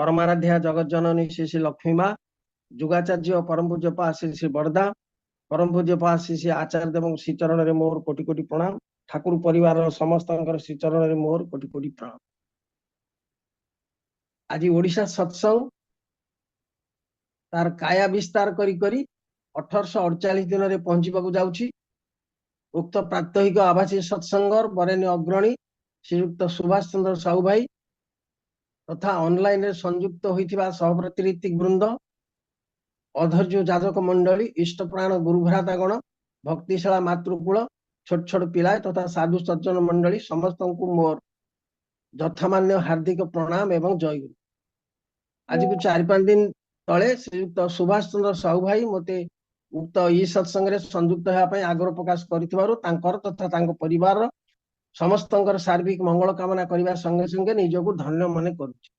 परमाराध्या जगत जननी श्री श्री लक्ष्मी माँ, जुगाचार्य परम पूज्यपा श्री श्री बरदा, परम पूज्यपा श्री श्री आचार्य देव श्री चरण रे मोर कोटि कोटि प्रणाम। ठाकुर परिवार समस्त श्री चरण रे मोर कोटि कोटि प्रणाम। आज ओडिशा सत्संग तार काया विस्तार करी करी 1848 दिन रे पहुंचीबाकू जाउछि। उक्त प्रात्यहिक आवासी सत्संगर बरेण्य अग्रणी श्रीयुक्त सुभाष चंद्र साहू भाई तथा ऑनलाइन रे संयुक्त होइथिबा सहप्रतिनिधि वृंद, अधर्य जाजक मंडली, इष्टप्राण गुरुभ्रातागण, भक्तिशाला मातृकूल, छोट छोट पिला तथा साधु सज्जन मंडली समस्त को मोर यथामान्य हार्दिक प्रणाम एवं जय गुरु। आज को 4-5 दिन तले श्रीयुक्त सुभाष चंद्र साहू भाई मते उक्त ई सत्संग रे संयुक्त होया पय आग्रह प्रकाश करिथिबारु तांकर तथा तांको परिवार समस्तंकर सार्विक मंगल कामना करिबा संगे संगे निजको धन्य मने करूछि।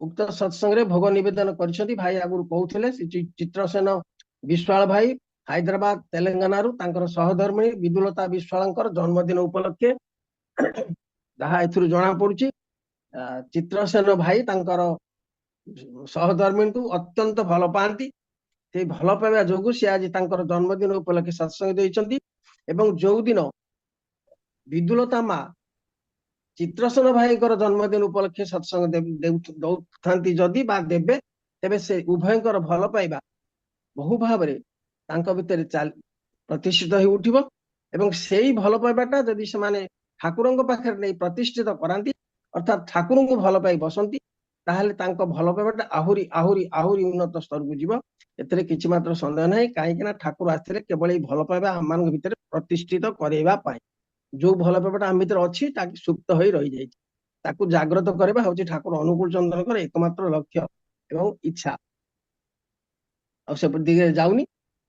उक्त सत्संग रे भोग निवेदन करिसथि भाई आगुरु कहउथिले चित्रसेन विश्वाल भाई हैदराबाद तेलंगाना रु तांकर सहधर्मिणी विदुलता विश्वालंकर जन्मदिन उपलक्षे जहा एथुरु जणा पडुछि चित्रसेन भाई तांकर सहधर्मिणी को अत्यंत भल पाती। से भल पाइबा जोगु से आज तांकर जन्मदिन उपलक्षे सत्संग देइछन्ति एवं जो दिन विदुलता माँ चित्रसेन भाई जन्मदिन उपलक्षे सत्संग दौथांती जदि बा देबे तेबे से उभयंकर भल पाइबा बहु भाव रे तांको भितर प्रतिष्ठित हो उठिबो एवं सेही भल पाइबाटा जदि से माने ठाकुरंक पाखरे नै प्रतिष्ठित करांती अर्थात ठाकुरंक भल पाइ बसंती ताहले तांको भल पाइबाटा आहुरी आहुरी आहुरी उन्नत स्तर को जीवो। एतरे किछि मात्र संदेह नै काहे कि ना ठाकुर आस्थिले केवल ई भल पाइबा हमन भितर प्रतिष्ठित करेबा पाइ। जो भल पाइबाटा हम भितर अछि ताकि सुप्त होई रहि जाय ताकू जागृत करबा होछि ठाकुर अनुकूल चंद्रकर एकमात्र लक्ष्य एवं इच्छा। आ से दिगे जाउनी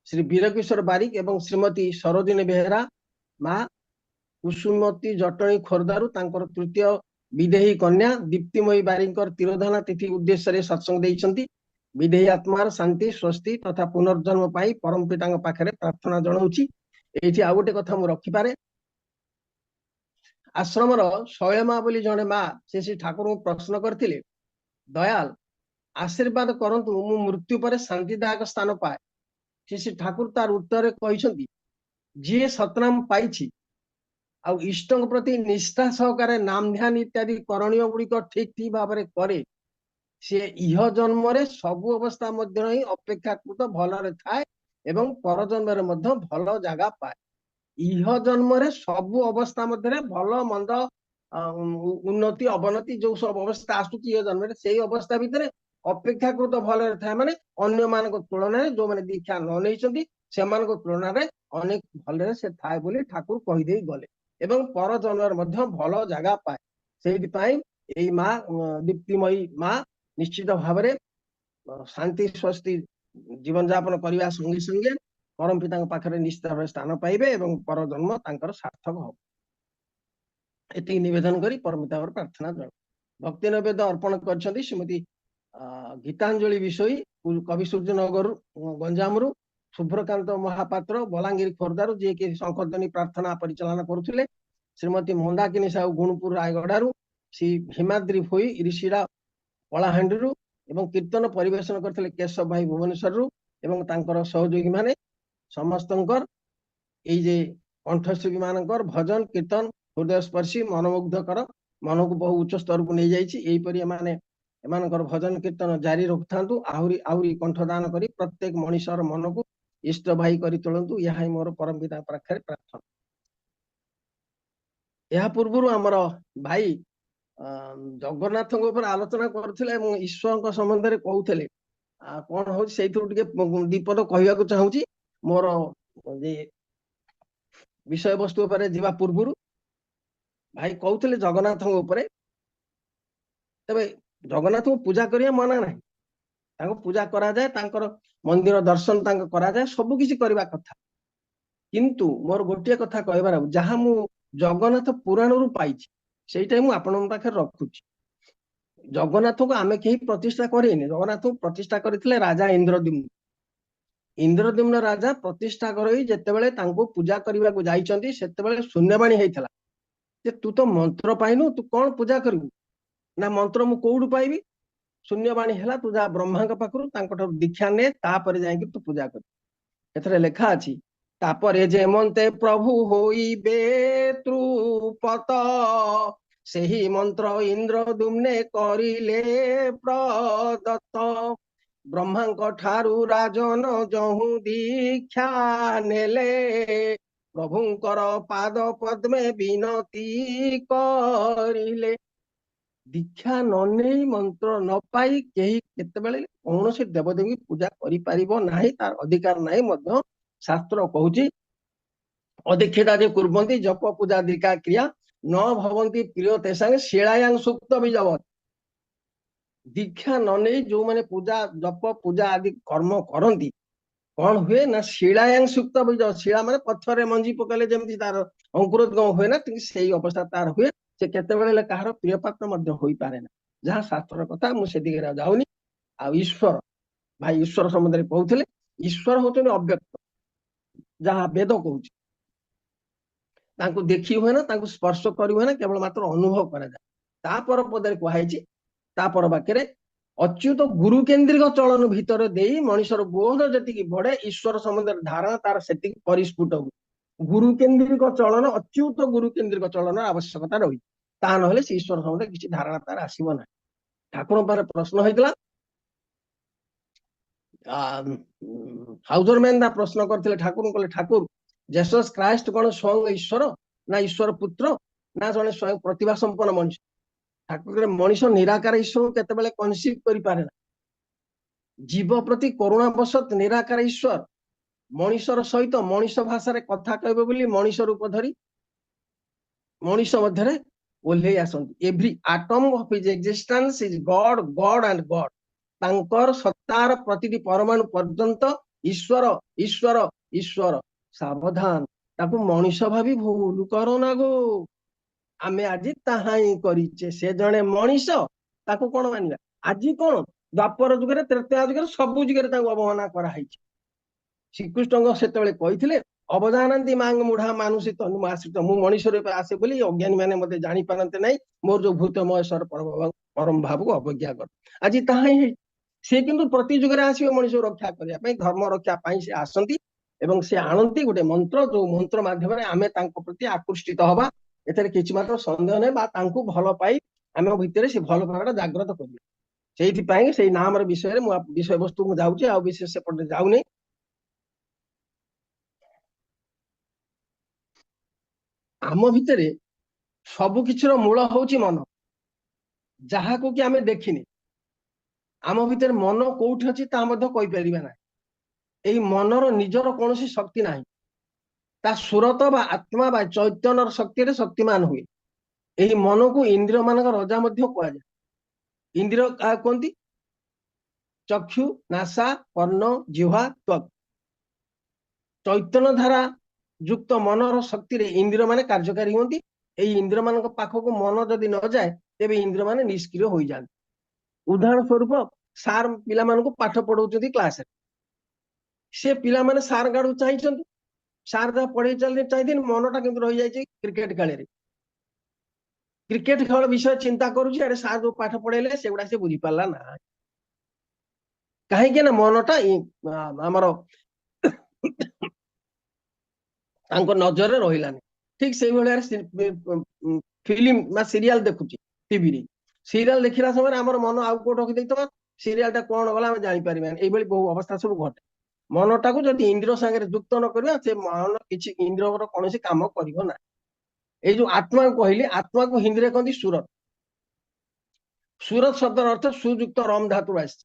श्री वीरकिशोर बारिक एवं श्रीमती सरोजिनी बेहेरा माँ कुसुमती जटणी खोर्धारू तांकर तृतीय विदेही कन्या दीप्तिमयी बारिकर तिरोधाना तिथि उद्देश्य रे सत्संग देइछन्ति। विदेही आत्मार शांति स्वस्ति तथा पुनर्जन्म पाई परम पिताଙ୍କ पाखरे प्रार्थना जणाउछि। एठी आ गोटे कथा मु रखि पारे आश्रमर शैलमा बोली जणे माँ से ठाकुर प्रश्न करथिले दयाल आशीर्वाद करंतु मु मृत्यु पर शांतिदायक स्थान पाए। श्री ठाकुर तार उत्तर कहिसंती जे सतनाम पाइछि आ इष्टक प्रति निष्ठा सहकारे नाम ध्यान इत्यादि करणीय गुड़िक ठीक ठीक भाव में करे से इह जन्म रे सबु अवस्था मध्य ही अपेक्षाकृत भल थाए एवं पर जन्म रे मध्य भल जगह पाए। इह जन्म रे सबु अवस्था मध्य भल मंद उन्नति अवनति जो सब अवस्था आसुची इह जन्म रे सेही अवस्था भितर अपेक्षाकृत भल थाए माने अन्य मान तुलन जो मैंने दीक्षा न नहीं तुलन में अनेक भल से थाए बोली ठाकुर कहीदे गले एवं पर जन्म भल जगह पाए। से माँ दीप्तिमयी माँ निश्चित भाव शांति स्वस्ति जीवन यापन करने संगे संगे परम पिता पाखे निश्चित भाव स्थान पाइबे एवं पर जन्म तांकर सार्थक हो। एति निवेदन करी परम पिता प्रार्थना जन भक्ति नैवेद्य अर्पण कर श्रीमती गीतांजलि विषयी कवि सूर्यनगर गंजाम शुभ्रकांत महापात्र बलांगीर खोर्धारू जे कि शंखध्वनि प्रार्थना परिचालना करुले। श्रीमती मंदाकिनी साहू गुणपुर रायगड़ारू, श्री हिमाद्री भोई ऋषिरा कलाहांडी एवं कीर्तन परिवेशन करथिले केशव भाई भुवनेश्वर एवं तांकर सहयोगी माने समस्तंकर एई जे कंठशिल्पी मानकर भजन कीर्तन हृदय स्पर्शी मनमुग्धकर मन को बहु उच्च स्तर को नहीं जाइछि। एई परि माने एमानकर भजन कीर्तन जारी रखथांतु आहुरी आहुरी कंठदान करी प्रत्येक मनुष्यर मन को इष्ट भाई करी तोलंतु यह ही मोर परम पिता पाखरे प्रार्थना। यह पूर्व आमर भाई जगन्नाथ आलोचना करथिले ईश्वर संबंध में कहते कौन हो दीपद कहवाक चाहूँगी मोर विषय वस्तु जीवा पूर्व भाई कहते जगन्नाथ तबे जगन्नाथ को पूजा करिया मना ना पूजा करा जाए मंदिर दर्शन करा जाए सब किसी करबा कथा किंतु मोर गोटे कथा कहबार जहाँ मु जगन्नाथ पुराण रु पाइछि सेटा मु आपन पाखे रखुछि। जगन्नाथ को आमे केही प्रतिष्ठा करेनि। जगन्नाथ को प्रतिष्ठा करथिले राजा इंद्रद्युम्न। इंद्रद्युम्न राजा प्रतिष्ठा करई जेतेबेले तांको पूजा करबा को जाइचंती सेतेबेले शून्यवाणी हेइथला जे तू तो मंत्र पाइनु तू कोन पूजा करबू ना मंत्र मु कोउडु पाइबी शून्यवाणी है तू जा ब्रह्मा पाखु दीक्षा ने तापर जाई तू पूजा कर एथरे लेखा अछि तापर जेमंते प्रभु होइबे त्रुपत सेही मंत्र इंद्र दुम्ने करिले प्रदत्त ब्रह्मा ठारू राजन जहु दीक्षा नेले प्रभुंकर पाद पद्मे विनती करिले दीक्षा ननै मंत्र न पाई केही केतेबेले कौन से देवदेवी पूजा करि परिबो नाही तार अधिकार नाही मध्य शास्त्र कहूची अदीक्षिता जे कुर्वन्ति जप पूजा दीक्षा क्रिया न भवन्ति प्रिय तेसांग शिलायां सुक्त बीजवत दीक्षा ननै जो माने पूजा जप पूजा आदि कर्म करन्ति कौन हुए ना शिलायां सुक्त बीज शिला माने पत्थर मंजी पकले जेमति तार अंकुरोद्गम हुए ना सेही अवस्था तार हुए से केतेबेले कहार प्रिय पात्र मध्य होई पारे ना जहाँ शास्त्र कथा मु से दिगरा जाउनी आ ईश्वर भाई ईश्वर संबंध में कहउथिले ईश्वर होतने अव्यक्त जहाँ वेद कहउछि तांको देखि हुए ना तांको स्पर्श करि हुए ना केवल मात्र अनुभव करा जाय तापर पदरे कहैछि तापर वाक्यरे अच्युत गुरु केन्द्रिक चलन भीतर देई मनुष्यर बोध जति बढ़े ईश्वर संबंध धारणा तार सेति परिस्फुट हो गुरु केन्द्रिक चलन अच्युत गुरु केन्द्रिक चलन आवश्यकता रही ता नहले से ईश्वर संबंध किसी धारणा तार आसीबो ना ठाकुर पारे प्रश्न होइतला हाउजर मैन प्रश्न करथिले ठाकुर कहले ठाकुर जेसस क्राइस्ट कोन स्वयं ईश्वर ना ईश्वर पुत्र ना जने स्वयं प्रतिभा संपन्न मनुष्य ठाकुर मनुष्य निराकार ईश्वर केतेबेले कनसीव करि पारे ना जीव प्रति करुणा बसत निराकार ईश्वर मनुष्यर सहित मनुष्य भाषा रे कथा कहबे बोली मनुष्य रूप धरी मनुष्य मध्यरे ओल्हे आसंती every atom of his existence is god god and god तांकर सत्तार प्रतिटी परमाणु पर्यंत ईश्वर ईश्वर ईश्वर सावधान ताकू मनुष्य भावी भूल करो ना गो आमे आज ताहाई करिचे से जणे मनुष्य ताकू कोन मानिबा आज कोन द्वापर जुगरे त्रेता जुगरे सब जुगरे ताकू अवमानना करा हैछि श्रीकृष्ण सेतबेले कहिथिले अवजानंती मांग मुढ़ा मानुषी तनु आश्रित मु मनुष्य रूप आसे बोली अज्ञानी माने मते जानि पारंते नै मोर जो भूतमय सर परम भाव को अवज्ञा कर आज ताहाई से किंतु प्रति जुगरे आसीबे मनुष्य रक्षा करिया पई धर्म रक्षा पई से आसंती एवं से आणंती गोटे मंत्र जो मंत्र माध्यम रे आमे तांको प्रति आकृष्टित हबा एतरे किछि मात्र संदेह नै बा तांको भलो पाई आमे भितरे से भलो भावटा जागृत करिया सेहि पई सेहि नाम रे विषय रे मु विषय वस्तु मु जाउची आ विशेष से पडे जाउनी आम भितरे सबु किछिर मूल होउची मन जहा को कि आमे देखिनी आम भितर मन कोठी अछि ता मध्ये कहि परिबा ना एई मनर निजर कोनोसी शक्ति नाही ता सुरत बा आत्मा बा चैतन्यर शक्ति रे शक्तिमान हुए एई मन को इंद्रिय मानक राजा मध्ये कहया जाय इंद्रिय का कोंती चक्षु नासा कर्ण जिह्वा त्वक चैतन्य धारा युक्त मनर शक्ति रे इंद्रिय माने कार्यकारी होंती एई इंद्रिय मानक पाखको मन जदि न जाए तेबे इंद्रिय माने निष्क्रिय होई जान उदाहरण स्वरूप सार पिला मानको पाठ पढौचंती क्लास रे से पिला माने सार गाडू चाहिचंती सार दा पढै चलने चाहिदिन मनटा किंतु रहि जाय क्रिकेट खेले रे क्रिकेट खेल विषय चिंता करूची अरे सार जो पाठ पढेले सेगुडा से बुझी पाला ना काहे के ना मनटा हमर तांको नजर रे रहिलानी ठीक सेही भलिया फिल्म मा सीरियल देखुची टीवी रे सीरियल देखिला समय हमर मन आउ को रखि दैतबा सीरियल ता कोन गला हम जानि परिबेन एई भली बहु अवस्था सब घटे मनटा को जदि इंद्रिय संगे युक्त न करबा से मन किछि इंद्रिय रो कोनोसी काम करिवो ना ए जो आत्मा को कहली आत्मा को हिंदी रे कहंती सूरत सूरत शब्द अर्थ सुयुक्त रम धातु आछि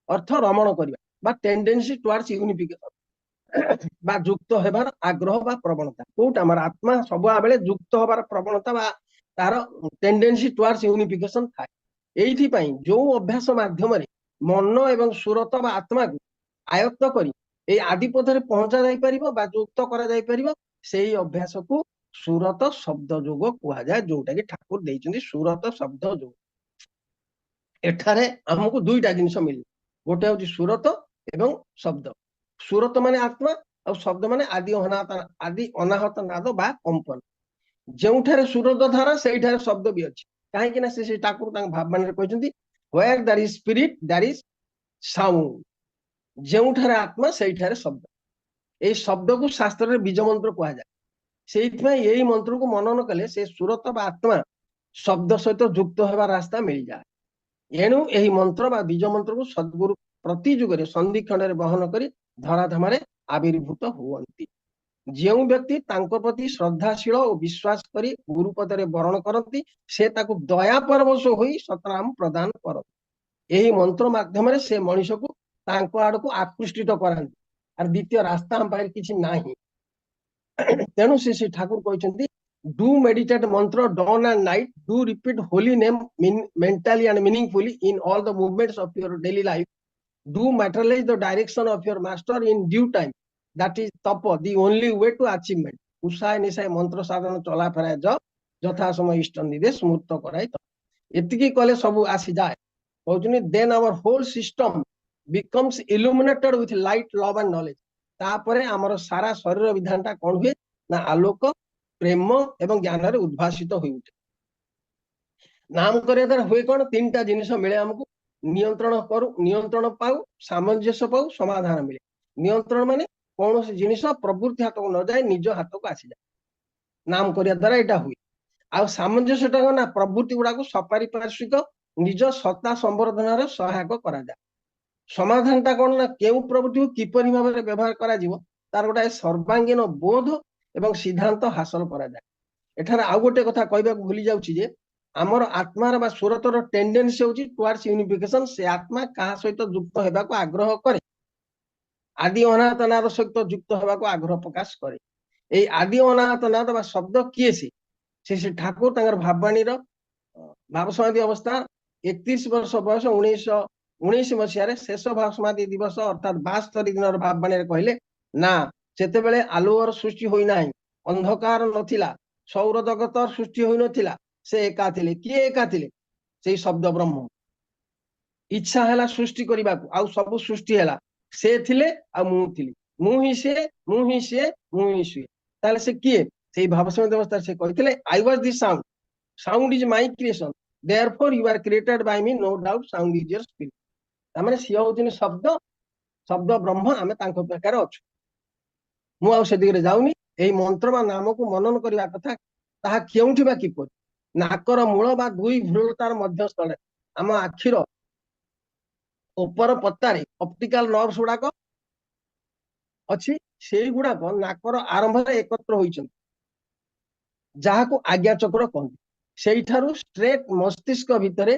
अर्थ रमण करबा बा टेंडेंसी टुवर्ड्स यूनिफिकेशन बा युक्त हेबार आग्रह बा प्रवणता कोट हमर आत्मा सब बेले युक्त होबार प्रवणता बा तार टेंडेंसी टुवर्ड्स यूनिफिकेशन थाए एइथि पई जो अभ्यास माध्यम रे मन एवं सूरत बा आत्मा को आयत्त करी ए आदिपथ रे पहुंचा जाई परिबो बा युक्त करा जाई परिबो सेही अभ्यास को सूरत शब्द जोग कुहा जाय जोटा कि ठाकुर देइचंदी सूरत शब्द जोग एठारे हमकु दुईटा जिंस मिल गोटे होची सूरत एवं शब्द सूरत माने आत्मा और शब्द माने आदि अनाहत नाद बा कंपन जेउठारे सूरत धारा सेठारे शब्द भी अछि काहे कि ना से ठाकुर तांग भाव मान रे कहचंदी where there is spirit there is sound, ଯେଉଁଠାରେ ଆତ୍ମା ସେଇଠାରେ ଶବ୍ଦ। ଏଇ ଶବ୍ଦକୁ ଶାସ୍ତ୍ରରେ ବୀଜ ମନ୍ତ୍ର କୁହାଯାଏ। ସେଇଥିପାଇଁ ଏଇ ମନ୍ତ୍ରକୁ ମନନ କଲେ ସେ ସୁରତ ବା ଆତ୍ମା ଶବ୍ଦ ସହିତ ଯୁକ୍ତ ହେବା ରାସ୍ତା ମିଳିଯାଏ। ଏଣୁ ଏହି ମନ୍ତ୍ର ବା ବୀଜ ମନ୍ତ୍ରକୁ ସଦ୍ଗୁରୁ ପ୍ରତି ଯୁଗରେ ସନ୍ଧିଖଣ୍ଡରେ ବହନ କରି ଧରାଧାମରେ ଆବିର୍ଭୂତ ହୁଅନ୍ତି। ଯେଉଁ ବ୍ୟକ୍ତି ତାଙ୍କ ପ୍ରତି ଶ୍ରଦ୍ଧାଶୀଳ ଓ ବିଶ୍ୱାସ କରି ଗୁରୁପଦରେ ବରଣ କରନ୍ତି ସେ ତାକୁ ଦୟା ପରବଶ ହୋଇ ସତନାମ ପ୍ରଦାନ କରନ୍ତି। ଏହି ମନ୍ତ୍ର ମାଧ୍ୟମରେ ସେ ମଣିଷକୁ ତାଙ୍କ ଆଡକୁ ଆକୃଷ୍ଟିତ କରାନ୍ତି। আর দ্বিতীয় রাস্তা ଆମ ପାଖରେ କିଛି ନାହିଁ। ତେଣୁ ଶ୍ରୀ ଠାକୁର କହିଛନ୍ତି do meditate mantra dawn and night, do repeat holy name mentally and meaningfully in all the movements of your daily life, do materialize the direction of your master in due time, that is tapa, the only way to achievement। ଉଷାଏ ନିଶାଏ ମନ୍ତ୍ର ସାଧନ ଚଲା ଫେରାଏ ଯଥା ସମୟ ଇଷ୍ଟ ନିର୍ଦ୍ଦେଶ ସ୍ମୃତ କରାଇ ତ ଏତିକି କଲେ ସବୁ ଆସିଯାଏ। କହୁଛନ୍ତି then our whole system becomes illuminated with light, love and knowledge। ତାପରେ ଆମର ସାରା ଶରୀର ବିଧାନଟା କଣ ହୁଏ ନା ଆଲୋକ, ପ୍ରେମ ଏବଂ ଜ୍ଞାନରେ ଉଦ୍ଭାସିତ ହୋଇ ଉଠେ। ନାମ କରିବା ଦ୍ୱାରା ହୁଏ କଣ, ତିନିଟା ଜିନିଷ ମିଳେ ଆମକୁ। ନିୟନ୍ତ୍ରଣ ପାଉ, ସାମଞ୍ଜସ୍ୟ ପାଉ, ସମାଧାନ ମିଳେ। ନିୟନ୍ତ୍ରଣ ମାନେ କୌଣସି ଜିନିଷ ପ୍ରବୃତ୍ତି ହାତକୁ ନ ଯାଏ ନିଜ ହାତକୁ ଆସିଯାଏ, ନାମ କରିବା ଦ୍ୱାରା ଏଇଟା ହୁଏ। ଆଉ ସାମଞ୍ଜସ୍ୟଟା କଣ ନା ପ୍ରବୃତ୍ତି ଗୁଡାକୁ ସପାରିପାର୍ଶ୍ୱିକ ନିଜ ସତ୍ତା ସମ୍ବର୍ଦ୍ଧନାର ସହାୟକ କରାଯାଏ। ସମାଧାନଟା କଣ ନା କେଉଁ ପ୍ରବୃତ୍ତିକୁ କିପରି ଭାବରେ ବ୍ୟବହାର କରାଯିବ ତାର ଗୋଟାଏ ସର୍ବାଙ୍ଗୀନ ବୋଧ ଏବଂ ସିଦ୍ଧାନ୍ତ ହାସଲ କରାଯାଏ। ଏଠାରେ ଆଉ ଗୋଟେ କଥା କହିବାକୁ ଭୁଲି ଯାଉଛି ଯେ ଆମର ଆତ୍ମାର ବା ସୁରତର ଟେଣ୍ଡେନ୍ସି ହେଉଛି ଟୁୱାର୍ଡସ୍ ୟୁନିଫିକେସନ। ସେ ଆତ୍ମା କାହା ସହିତ ଯୁକ୍ତ ହେବାକୁ ଆଗ୍ରହ କରେ, ଆଦି ଅନାହତ ନାଦ ସହିତ ଯୁକ୍ତ ହେବାକୁ ଆଗ୍ରହ ପ୍ରକାଶ କରେ। ଏଇ ଆଦି ଅନାହତ ନାଦ ବା ଶବ୍ଦ କିଏ ସେ ଶ୍ରୀ ଠାକୁର ତାଙ୍କର ଭାବବାଣୀର ଭାବ ସମାଧି ଅବସ୍ଥା 31 ବର୍ଷ ବୟସ 1919 ମସିହାରେ ଶେଷ ଭାବ ସମାଧି ଦିବସ ଅର୍ଥାତ୍ 72 ଦିନର ଭାବବାଣୀରେ କହିଲେ ନା ସେତେବେଳେ ଆଲୁଅର ସୃଷ୍ଟି ହୋଇନାହିଁ, ଅନ୍ଧକାର ନଥିଲା, ସୌର ଜଗତ ସୃଷ୍ଟି ହୋଇନଥିଲା, ସେ ଏକା ଥିଲେ। କିଏ ଏକା ଥିଲେ? ସେଇ ଶବ୍ଦ ବ୍ରହ୍ମ। ଇଚ୍ଛା ହେଲା ସୃଷ୍ଟି କରିବାକୁ, ଆଉ ସବୁ ସୃଷ୍ଟି ହେଲା। ସେ ଥିଲେ ଆଉ ମୁଁ ଥିଲି, ମୁଁ ହିଁ ସେ, ମୁଁ ହିଁ ସିଏ, ମୁଁ ହିଁ ସିଏ। ତାହେଲେ ସେ କିଏ? ସେଇ ଭାବ ସମାଧି ଅବସ୍ଥାରେ ସେ କହିଥିଲେ I was the sound, sound is my creation, therefore you are created by me, no doubt sound is your spirit। ତାମାନେ ସିଏ ହଉଛନ୍ତି ଶବ୍ଦ, ଶବ୍ଦ ବ୍ରହ୍ମ, ଆମେ ତାଙ୍କ ପାଖରେ ଅଛୁ। ମୁଁ ଆଉ ସେ ଦିଗରେ ଯାଉନି। ଏଇ ମନ୍ତ୍ର ବା ନାମକୁ ମନନ କରିବା କଥା। ତାହା କେଉଁଠି ବା କିପରି? ନାକର ମୂଳ ବା ଦୁଇ ଭ୍ରୂଲତାର ମଧ୍ୟସ୍ଥଳେ ଆମ ଆଖିର ଉପର ପତାରେ ଅପ୍ଟିକାଲ ନର୍ଭସ ଗୁଡାକ ଅଛି। ସେଇଗୁଡାକ ନାକର ଆରମ୍ଭରେ ଏକତ୍ର ହୋଇଛନ୍ତି, ଯାହାକୁ ଆଜ୍ଞା ଚକ୍ର କହନ୍ତି। ସେଇଠାରୁ ଷ୍ଟ୍ରେଟ ମସ୍ତିଷ୍କ ଭିତରେ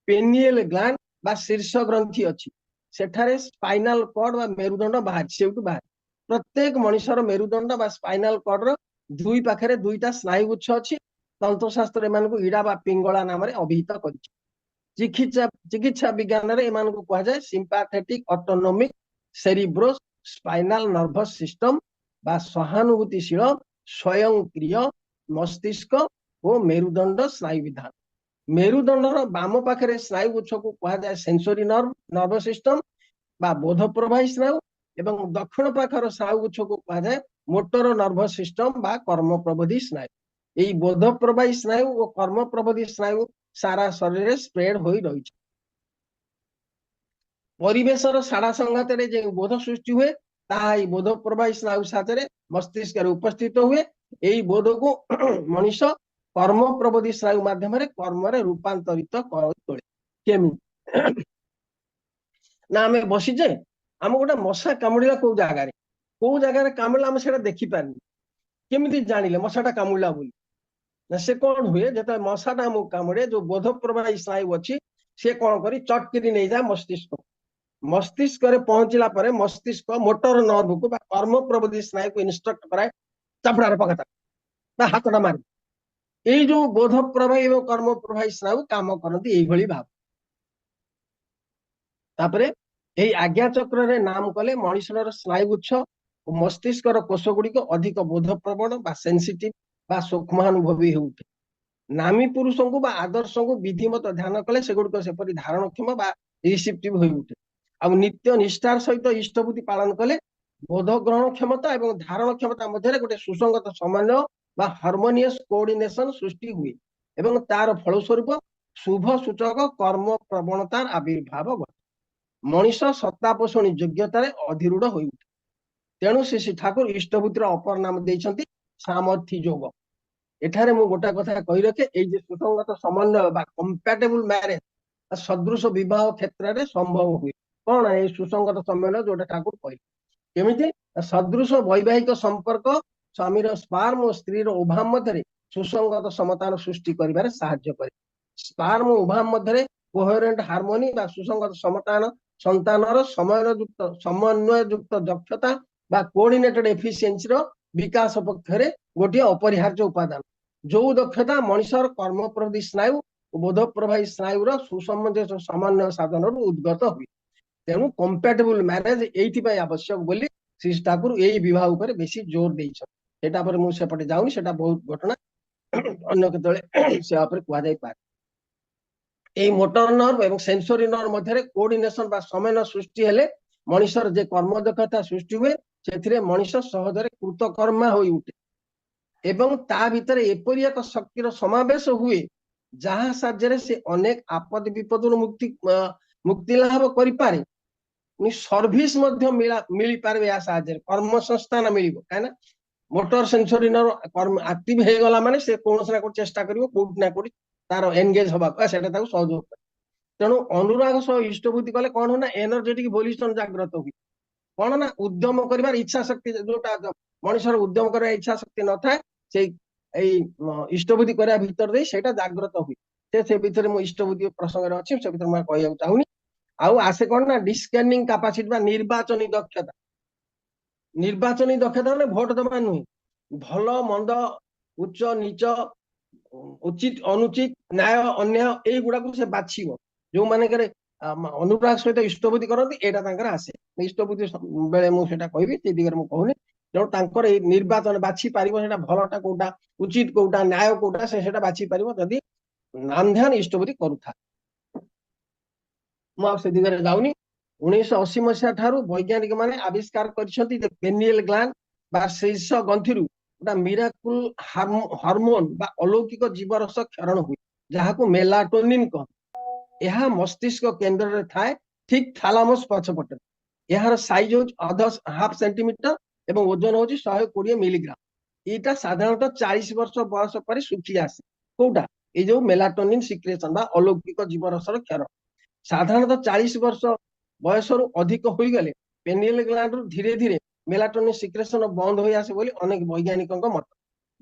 ପେନିଏଲ ଗ୍ଲାଣ୍ଡ ବା ଶୀର୍ଷ ଗ୍ରନ୍ଥି ଅଛି। ସେଠାରେ ସ୍ପାଇନାଲ କର୍ଡ ବା ମେରୁଦଣ୍ଡ ବାହାରି, ସେଇଠୁ ବାହାରି। ପ୍ରତ୍ୟେକ ମଣିଷର ମେରୁଦଣ୍ଡ ବା ସ୍ପାଇନାଲ କର୍ଡର ଦୁଇ ପାଖରେ ଦୁଇଟା ସ୍ନାୟୁଗୁଚ୍ଛ ଅଛି। ତନ୍ତ୍ରଶାସ୍ତ୍ର ଏମାନଙ୍କୁ ଇଡା ବା ପିଙ୍ଗଳା ନାମରେ ଅଭିହିତ କରିଛି। ଚିକିତ୍ସା ବିଜ୍ଞାନରେ ଏମାନଙ୍କୁ କୁହାଯାଏ sympathetic autonomic cerebrospinal nervous system ବା ସହାନୁଭୂତିଶୀଳ ସ୍ୱୟଂକ୍ରିୟ ମସ୍ତିଷ୍କ ଓ ମେରୁଦଣ୍ଡ ସ୍ନାୟୁ ବିଧାନ। ମେରୁଦଣ୍ଡର ବାମ ପାଖରେ ସ୍ନାୟୁଗୁଚ୍ଛକୁ କୁହାଯାଏ ସେନ୍ସୋରି ନର୍ଭସ ସିଷ୍ଟମ ବା ବୋଧ ପ୍ରବାହୀ ସ୍ନାୟୁ ଏବଂ ଦକ୍ଷିଣ ପାଖର ସ୍ନାୟୁଗୁଚ୍ଛକୁ କୁହାଯାଏ ମୋଟର ନର୍ଭସ ସିଷ୍ଟମ ବା କର୍ମ ପ୍ରବୋଧୀ ସ୍ନାୟୁ। এই ବୋଧ ପ୍ରବାହୀ ସ୍ନାୟୁ ଓ କର୍ମ ପ୍ରବୋଧୀ ସ୍ନାୟୁ ସାରା ଶରୀରରେ ସ୍ପ୍ରେଡ ହୋଇ ରହିଛି। ପରିବେଶର ସାଡ଼ା ସଂଘାତରେ ଯେଉଁ ବୋଧ ସୃଷ୍ଟି ହୁଏ ତାହା ଏହି ବୋଧ ପ୍ରବାହୀ ସ୍ନାୟୁ ସାଥରେ ମସ୍ତିଷ୍କରେ ଉପସ୍ଥିତ ହୁଏ। ଏହି ବୋଧକୁ ମଣିଷ କର୍ମ ପ୍ରବୋଧୀ ସ୍ନାୟୁ ମାଧ୍ୟମରେ କର୍ମରେ ରୂପାନ୍ତରିତ କରି ତୋଳେ। କେମିତି ନା ଆମେ ବସିଛେ, ଆମେ ଗୋଟେ ମଶା କାମୁଡ଼ିଲା କୋଉ ଜାଗାରେ କାମୁଡ଼ିଲା ଆମେ ସେଟା ଦେଖିପାରିନି, କେମିତି ଜାଣିଲେ ମଶାଟା କାମୁଡ଼ିଲା ବୋଲି? ନା ସେ କଣ ହୁଏ, ଯେତେବେଳେ ମଶାଟା ଆମକୁ କାମୁଡେ ଯୋଉ ବୋଧ ପ୍ରବାହୀ ସ୍ନାୟୁ ଅଛି ସେ କଣ କରି ଚଟକିରି ନେଇଯାଏ ମସ୍ତିଷ୍କରେ ପହଞ୍ଚିଲା ପରେ ମସ୍ତିଷ୍କ ମୋଟର ନର୍ଭକୁ ବା କର୍ମ ପ୍ରବୋଧୀ ସ୍ନାୟୁକୁ ଇନଷ୍ଟ୍ରକ୍ଟ କରାଏ ଚାପୁଡାରେ ପକାତା ବା ହାତଟା ମାରି। ଏଇ ଯୋଉ ବୋଧ ପ୍ରବାହୀ ଏବଂ କର୍ମ ପ୍ରବାହୀ ସ୍ନାୟୁ କାମ କରନ୍ତି ଏଇଭଳି ଭାବେ। ତାପରେ ଏଇ ଆଜ୍ଞା ଚକ୍ରରେ ନାମ କଲେ ମଣିଷର ସ୍ନାୟୁଗୁଚ୍ଛ ଓ ମସ୍ତିଷ୍କର କୋଷ ଗୁଡିକ ଅଧିକ ବୋଧ ପ୍ରବଣ ବା ସେନ୍ସିଟିଭ ବା ସୂକ୍ଷ୍ମାନୁଭବୀ ହେଉଠେ। ନାମୀ ପୁରୁଷଙ୍କୁ ବା ଆଦର୍ଶଙ୍କୁ ବିଧିମତ ଧ୍ୟାନ କଲେ ସେଗୁଡିକ ସେପରି ଧାରଣକ୍ଷମ ବା ରିସିପ୍ଟିଭ ହୋଇ ଉଠେ। ଆଉ ନିତ୍ୟ ନିଷ୍ଠାର ସହିତ ଇଷ୍ଟବୃତ୍ତି ପାଳନ କଲେ ବୋଧ ଗ୍ରହଣ କ୍ଷମତା ଏବଂ ଧାରଣ କ୍ଷମତା ମଧ୍ୟରେ ଗୋଟେ ସୁସଙ୍ଗତ ସମନ୍ୱୟ ବା ହାର୍ମୋନିୟସ କୋଅର୍ଡିନେସନ ସୃଷ୍ଟି ହୁଏ ଏବଂ ତାର ଫଳସ୍ୱରୂପ शुभ सूचक कर्म प्रवणतार आविर्भाव घटे मनीष सत्ता पोषणी योग्यतार अधिरूढ़ हो उठे तेणु श्री ठाकुर इष्टभूतिर अपर नाम देइछन्ति सामर्थ्य योग एठारे मु गोटा कथा कहि रखे एई जे सुसंगत समन्वय बा कंपैटिबल मैरिज सदृश विवाह क्षेत्र में संभव हुए कौन ए सुसंगत सम्मेलन जोटा ठाकुर कहले केमिति सदृश वैवाहिक संपर्क स्वामीर स्पर्म और स्त्री उभाम मध्य सुसंगत समतार सृष्टि करिबारे साहाय्य करे स्पर्म उभाम मध्य कोहेरेंट हार्मोनी बा सुसंगत समतान संतानर समन्वय युक्त दक्षता बा कोऑर्डिनेटेड एफिशिएंसी रो विकास पक्षरे गोटे अपरिहार्य उपादान जो दक्षता मनुष्यर कर्म प्रवृत्ति स्नायु बोध प्रवाही स्नायुर सुसमंजस समन्वय साधन उद्गत हुए तेणु कंपैटिबल मैरिज एइथिपाई आवश्यक बोली श्री ठाकुर यही विवाह उपर बेसी जोर देइछन पर मु सेपटे जाउनी सेटा बहुत घटना अन्य केतले से आपरे कुआ जाई पारे एई मोटर नर्व एवं सेंसरी नर्व मध्यरे कोऑर्डिनेशन बा समन्वय सृष्टि हेले मनुष्यर जे कर्म दक्षता सृष्टि हुए सेथिरे मनुष्य सहजरे कृतकर्मा होई उठे एवं ता भितरे एपरि एक शक्तिर समावेश हुए जहाँ साहाय्य से अनेक आपद विपद मुक्ति लाभ करि पारे सर्विस मिली पारे या साहाय्य कर्म संस्थान मिलिबो काना मोटर सेंसरी नर्व कर्म एक्टिव हे गला माने से कोनोस ना को चेष्टा करिवो कोट ना कोट तार एंगेज होबा सेटा ताको सहयोग करे तेणु अनुराग सह इष्टभूति कले कोन होना एनर्जेटिक वोल्यूशन जागृत हुई कोन ना उद्यम करिवार इच्छा शक्ति जोटा मनुष्यर उद्यम करबा इच्छा शक्ति न थाए से इष्टभूति करिया भीतर दे सेटा जागृत हुई से भीतर मो इष्टभूति प्रसंग रे अछि से भीतर म कहया चाहुनी आउ आसे कोन ना डिस्कैनिंग कैपेसिटी बा निर्वाचनी दक्षता ने भोट दबा नुही भल मंद उच्च नीच उचित अनुचित न्याय अन्याय एई गुडा को से बाछिबो जो माने करे अनुराग सहित इष्टभूति करती एटा तांकर आसे इष्टभूति बेले मु सेटा कहबी से दिगर मु कहूनी तेणु तांकर ए निर्वाचन बाछि पारिबो सेटा भलटा कोटा उचित कोटा न्याय कोटा से सेटा बाछि पारिबो जदी नाम ध्यान इष्टभूति करूथा मु आप से दिगरे जाउनी 1980 मसीहा ठारू वैज्ञानिक माने आविष्कार करिसंती जे पेनियल ग्लैंड बा शीर्ष ग्रंथिरु उटा मिराकुल हार्मोन बा अलौकिक जीवरस क्षरण हुए जहाको मेलाटोनिन कह यह मस्तिष्क केंद्र रे थाए ठीक थैलामस पछपटे यार साइज हो हाफ सेंटीमीटर एवं ओजन हो 120 मिलीग्राम एटा साधारणतः 40 वर्ष बयस पर सुखी आसे कोटा ए जो मेलाटोनिन सिक्रेशन बा अलौकिक जीवरसर क्षरण साधारणतः 40 वर्ष बयस रु अधिक हो गले पेनियल ग्लैंड रु धीरे धीरे मेलाटोनिन सिक्रेशन बंद हो आसे बोली अनेक वैज्ञानिकों मत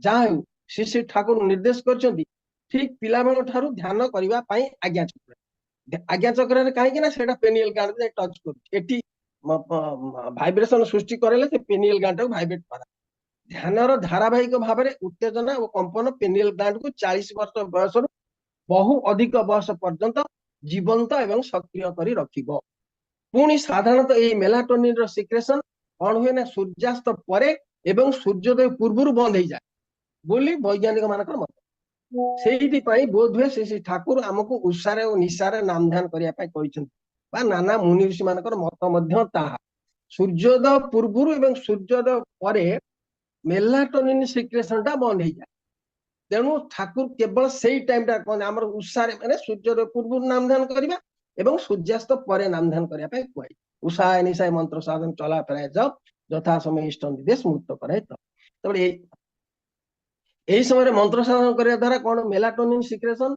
जहाँ हो श्री ठाकुर निर्देश करछंती ठीक पिलाबेल ठारू ध्यान करबा पई आज्ञा चक्र कहीं ना सेटा पेनियल ग्लैंड रे टच कर एटी भाइब्रेशन सृष्टि करेले से पेनियल ग्लैंड को भाइब्रेट करा ध्यानर धारावाहिक भाव में उत्तेजना और कंपन पेनियल ग्लैंड को 40 वर्ष बयस बहु अधिक बयस पर्यंत जीवंत एवं सक्रिय करी रखिबो पुणी साधारणतः यही मेलाटोनिन रो सिक्रेशन कौन हुए ना सूर्यास्त परे एवं सूर्योदय पूर्व बंद हो जाए बोली वैज्ञानिक मानकर मत से बोध हुए श्री ठाकुर आमको उषारे और निशारे नाम ध्यान करने नाना मुनि ऋषि मानकर मत सूर्योदय पूर्व एवं सूर्योदय परे मेलाटोनिन सिक्रेशन टा बंद हो जाए तेणु ठाकुर केवल से टाइम टा कहते आम उषारे माने सूर्योदय पूर्व नाम ध्यान करवा एवं सूर्यास्त परे नाम ध्यान करने कह उषाय निशाय मंत्र साधन चला फेराए जब यथा समय इष्ट निर्देश मुक्त कराए तब यही समय मंत्र साधन करने द्वारा कौन मेलाटोनिन सिक्रेशन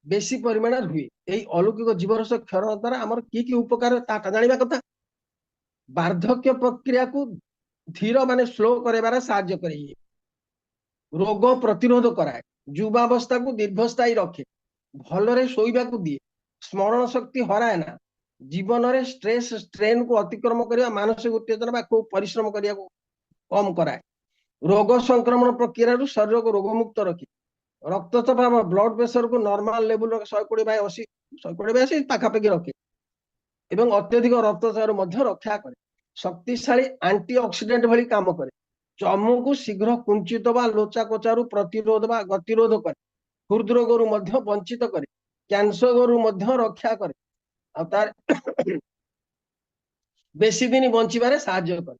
बेसी परिमाण हुए यही अलौकिक जीवरस क्षरण द्वारा आमर की उपकार जाना कथा वार्धक्य प्रक्रिया को धीर माने स्लो करार साहाय्य करे रोग प्रतिरोध कराए युवावस्था को दीर्घस्थायी रखे भलरे शोइबा को दिए स्मरण शक्ति हराए ना जीवन रे स्ट्रेस स्ट्रेन को अतिक्रम करने मानसिक उत्तेजना खूब परिश्रम करने को कम कराए रोग संक्रमण प्रक्रिया शरीर को रोग मुक्त रखे रक्तचाप ब्लड प्रेशर को नॉर्मल लेवल 120/80 120/80 पाखापाखि रखे एवं अत्यधिक रक्तचाप रक्षा करे शक्तिशाली एंटीऑक्सीडेंट भली काम करे चर्म को शीघ्र कुंचित लोचा कोचा प्रतिरोध गतिरोध करे हृदरोग वंचित करे कैंसर रक्षा करे बेसी दिन बंचारे साहाय्य करे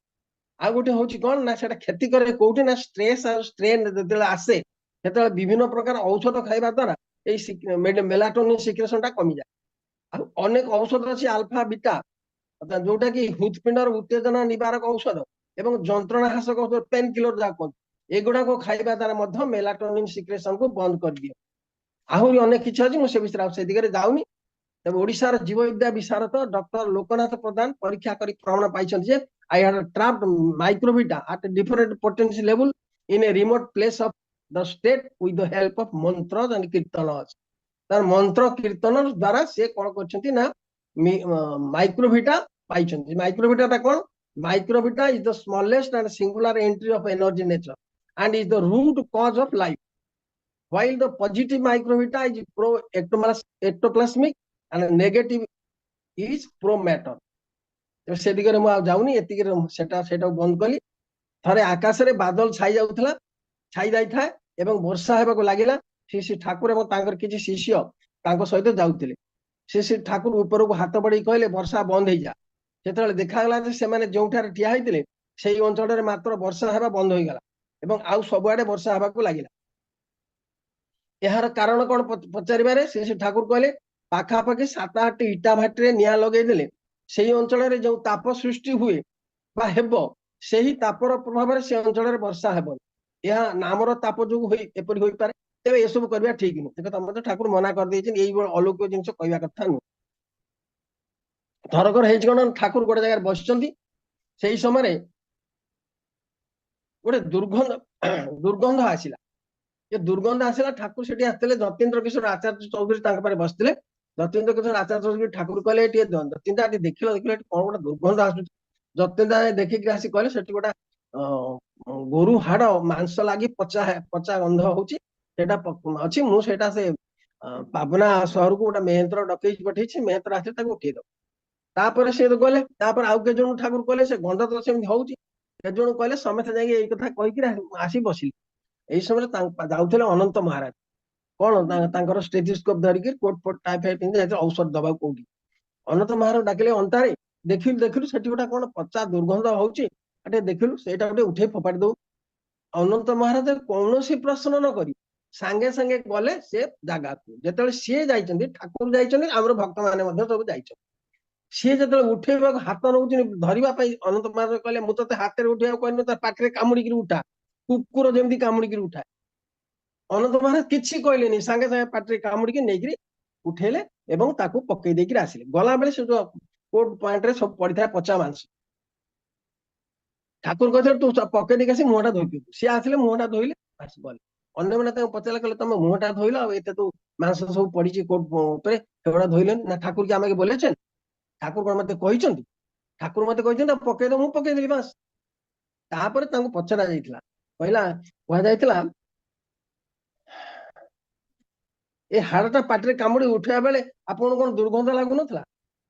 आ गोटे हूँ कौन ना क्षति करे कौटे ना स्ट्रेस और स्ट्रेन जो आसे से विभिन्न प्रकार औषध खाइबा द्वारा मेलाटोनिन सिक्रेशन टा कमी जाए। अनेक औषध अच्छी आल्फा बीटा जोटा कि हृदपिंडर उत्तेजना निवारक औषध एवं जंत्रणा हासक औषध पेन किलर जहाँ कहते एगुड़ा को खाइबा द्वारा मेलाटोनिन सिक्रेशन को बंद कर दिए। आहरी अनेक किसी अच्छी मुझे विषय से दिगरे जाऊनी। तब ओडिशार जीवविद्या विशारद डॉक्टर लोकनाथ प्रधान परीक्षा करी प्रमाण पाई I had trapped microvita at a different potency level in a remote place of the state with the help of mantras and kirtanas। तार मंत्र कीर्तन द्वारा से कौन करछंती ना माइक्रोविटा पाइछंती। माइक्रोविटा ता कौन? Microvita is the smallest and singular entry of energy nature and is the root cause of life, while the positive microvita is pro ectoplasmic and negative is pro matter। से दिगरे मु जाउनी एतिके सेटा सेटा बंद कली। थरे आकाश रे बादल छाई जाउथला छाई जाई था एवं वर्षा हेबाको लागिला। श्री ठाकुर एवं तांकर किछि शिष्य तांको सहित जाउथिले। श्री ठाकुर ऊपर को हाथ बढ़ी कहले वर्षा बंद हो जा। सेतले देखागला जे से माने जोंठार ठिया होइतिले सेही अंचल रे मात्र वर्षा हेबा बंद होई गला एवं आउ सबआडे वर्षा हेबाको लागिला। यार कारण कोन पचारिबारे श्री ठाकुर कहले पाखापाखि 7-8 इटा भाटी रे निया लगेई देले सेही अंचल रे जो ताप सृष्टि हुए बा हेबो सेही तापर प्रभाव रे से अंचल रे वर्षा हेबो। यह नामर ताप जो होई एपरि होई पारे। तेबे ए सब करबा ठीक नु देखो तम ठाकुर मना कर देछन एई अलौकिक जिंस कहबा कथा नु। थरकर हेज कोन ठाकुर गोटे जगह बसचंती सेही समय गोटे दुर्गंध आसिला। ये दुर्गंध आसिला ठाकुर सेठी आस्तेले जतीन्द्र किशोर आचार्य चौधरी तांका पारे बसतिले। जतीन्द्र किशोर आचार्य चौधरी ठाकुर कहले एटी जतीन्द्र आदि देखिलो देखिलो कोन गोटे दुर्गंध आसु। जतीन्द्र देखि आसी कहले सेठी गोटा गोरु हाड़ मांस लागी पचा पचा गंध होची सेटा अछि। मु सेटा से पाबना शहर को गोटा मेहंतर डकई पठेछि मेहंतर आसे ताको उठेइ दो। तापर से गले तापर आउ के जण ठाकुर कहले से गंध तो सेम होउची। के जण कहले समेत जाई एई कथा कहि कि आसी बसिल। एई समय जाउथले अनंत महाराज कोन तांकर स्टेथोस्कोप धरि के कोट फोट टाइफाइड पिन जे औषध दबा कोडी। अनंत महाराज डाकिले अंतारे देखिलु देखिलु सेठी गोटा कोन पचा दुर्गंध होउची अटे देखिलु सेटा गोटे उठे फोपाडी दो। अनंत महाराज कौनसी प्रश्न न करी सांगे सांगे गले से जागा को जेतले सी जाइचंदी ठाकुर जाइचंदी हमर भक्त माने मध्ये सब जाइचंदी। सी जेतले उठेबा हाथ नउची धरिबा पई अनंत महाराज कहले मु तते हाथ रे उठेबा कहनो त पाखरे कामुडी कि उठा कुकुर जेमदी कामुडी कि उठा। अनंत महाराज किछि कहलेनी सांगे सांगे पाटरे कामुडी कि नेगिरी उठेले एवं ताकू पकई देकी आसिले। गला बेले से जो कोट पॉइंट रे सब पड़ी था पचा मांस ठाकुर कहते तू पकई देकी आसी मुहटा धोई सी आसिले मुहटा धोइले बस गले। अन्य मैंने पचारा कहले तुम मुहटा धोइल एत तू मांस सब पड़ी कोट उपरे सेगुड़ा धोइले ना ठाकुर की आमे बोले ठाकुर कौन मत कही ठाकुर मत कही पकई दो मु पकईदेली बस। तापर तांको पचरा जाइतिला कहला कह जाइतिला ए हाड़टा पाटिरे कामुड़ी उठा बेले आपन कोन दुर्गंध लागु नथला।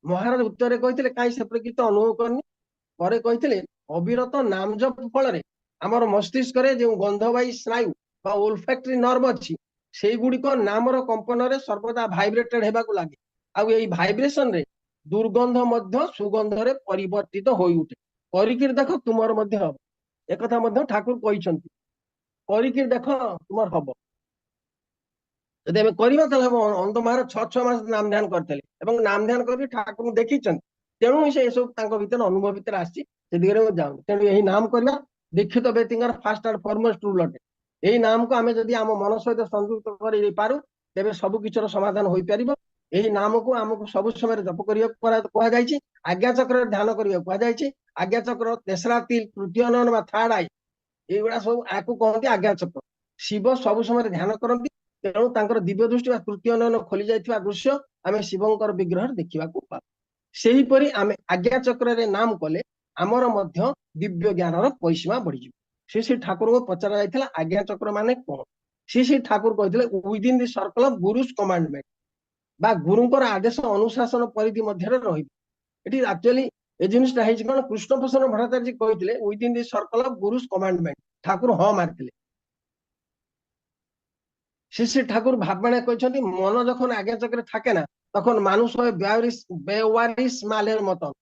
महाराज उत्तर कहते कहीं से कित अनुभव करनी पर कहते अविरत नाम जप फल आमर मस्तिष्क रे जो गंधवाई स्नायु बा ओल्फैक्टरी नर्व अच्छी से गुड़िक नामर कंपन रे सर्वदा भाइब्रेटेड हेबाकु लागे। आउ एई भाइब्रेशन रे दुर्गंध मध्य सुगंध रे परिवर्तित होई उठे। करिकिर देखो तुमर मध्य हबो एक कथा मध्य ठाकुर कहिसंती करिकिर देखो तुमर हबो। यदि आम करवा अंत महाराज 6 मास नाम ध्यान करते नाम ध्यान कर ठाकुर देखी तेणु से सब भीतर अनुभव भीतर आसी जाऊँ। तेणु यही नाम करवा दीक्षित व्यक्ति फास्ट एंड फॉरमोस्ट रूल अटे। यही नाम को आम जदि आम मन सहित संयुक्त कर पारू तेरे सब किसी समाधान हो पार। यही नाम को आमको सब समय जप कर आज्ञा चक्र ध्यान करने आज्ञा चक्र तेसरा तिल तृतीय नयन थर्ड आई युवा सब आपको कहते आज्ञा चक्र। शिव सब समय ध्यान करती तेणु तांकर दिव्य दृष्टि तृतीय नयन खोली जाइथिबा दृश्य आमे शिवंकर विग्रह देखा पाऊ। सेही परी आमे आज्ञा चक्र रे नाम कले आमर मध्य दिव्य ज्ञान परिसीमा बढ़ी। श्री ठाकुर को पचरा जाइथिला आज्ञा चक्र माने कोन। श्री ठाकुर कहथिले with in the circle of gurus commandment बा गुरुंकर आदेश अनुशासन परिधि मध्य रही। एटी एक्चुअली ए जिनिसटा हेज कोन कृष्ण प्रसन्न भट्टाचार्य कहथिले with in the circle of gurus commandment Thakur ह मारथिले। श्री ठाकुर भावना कहते मन जखन आज्ञा चक्र थाके ना तखन मानुष बेवारिस मालेर मतन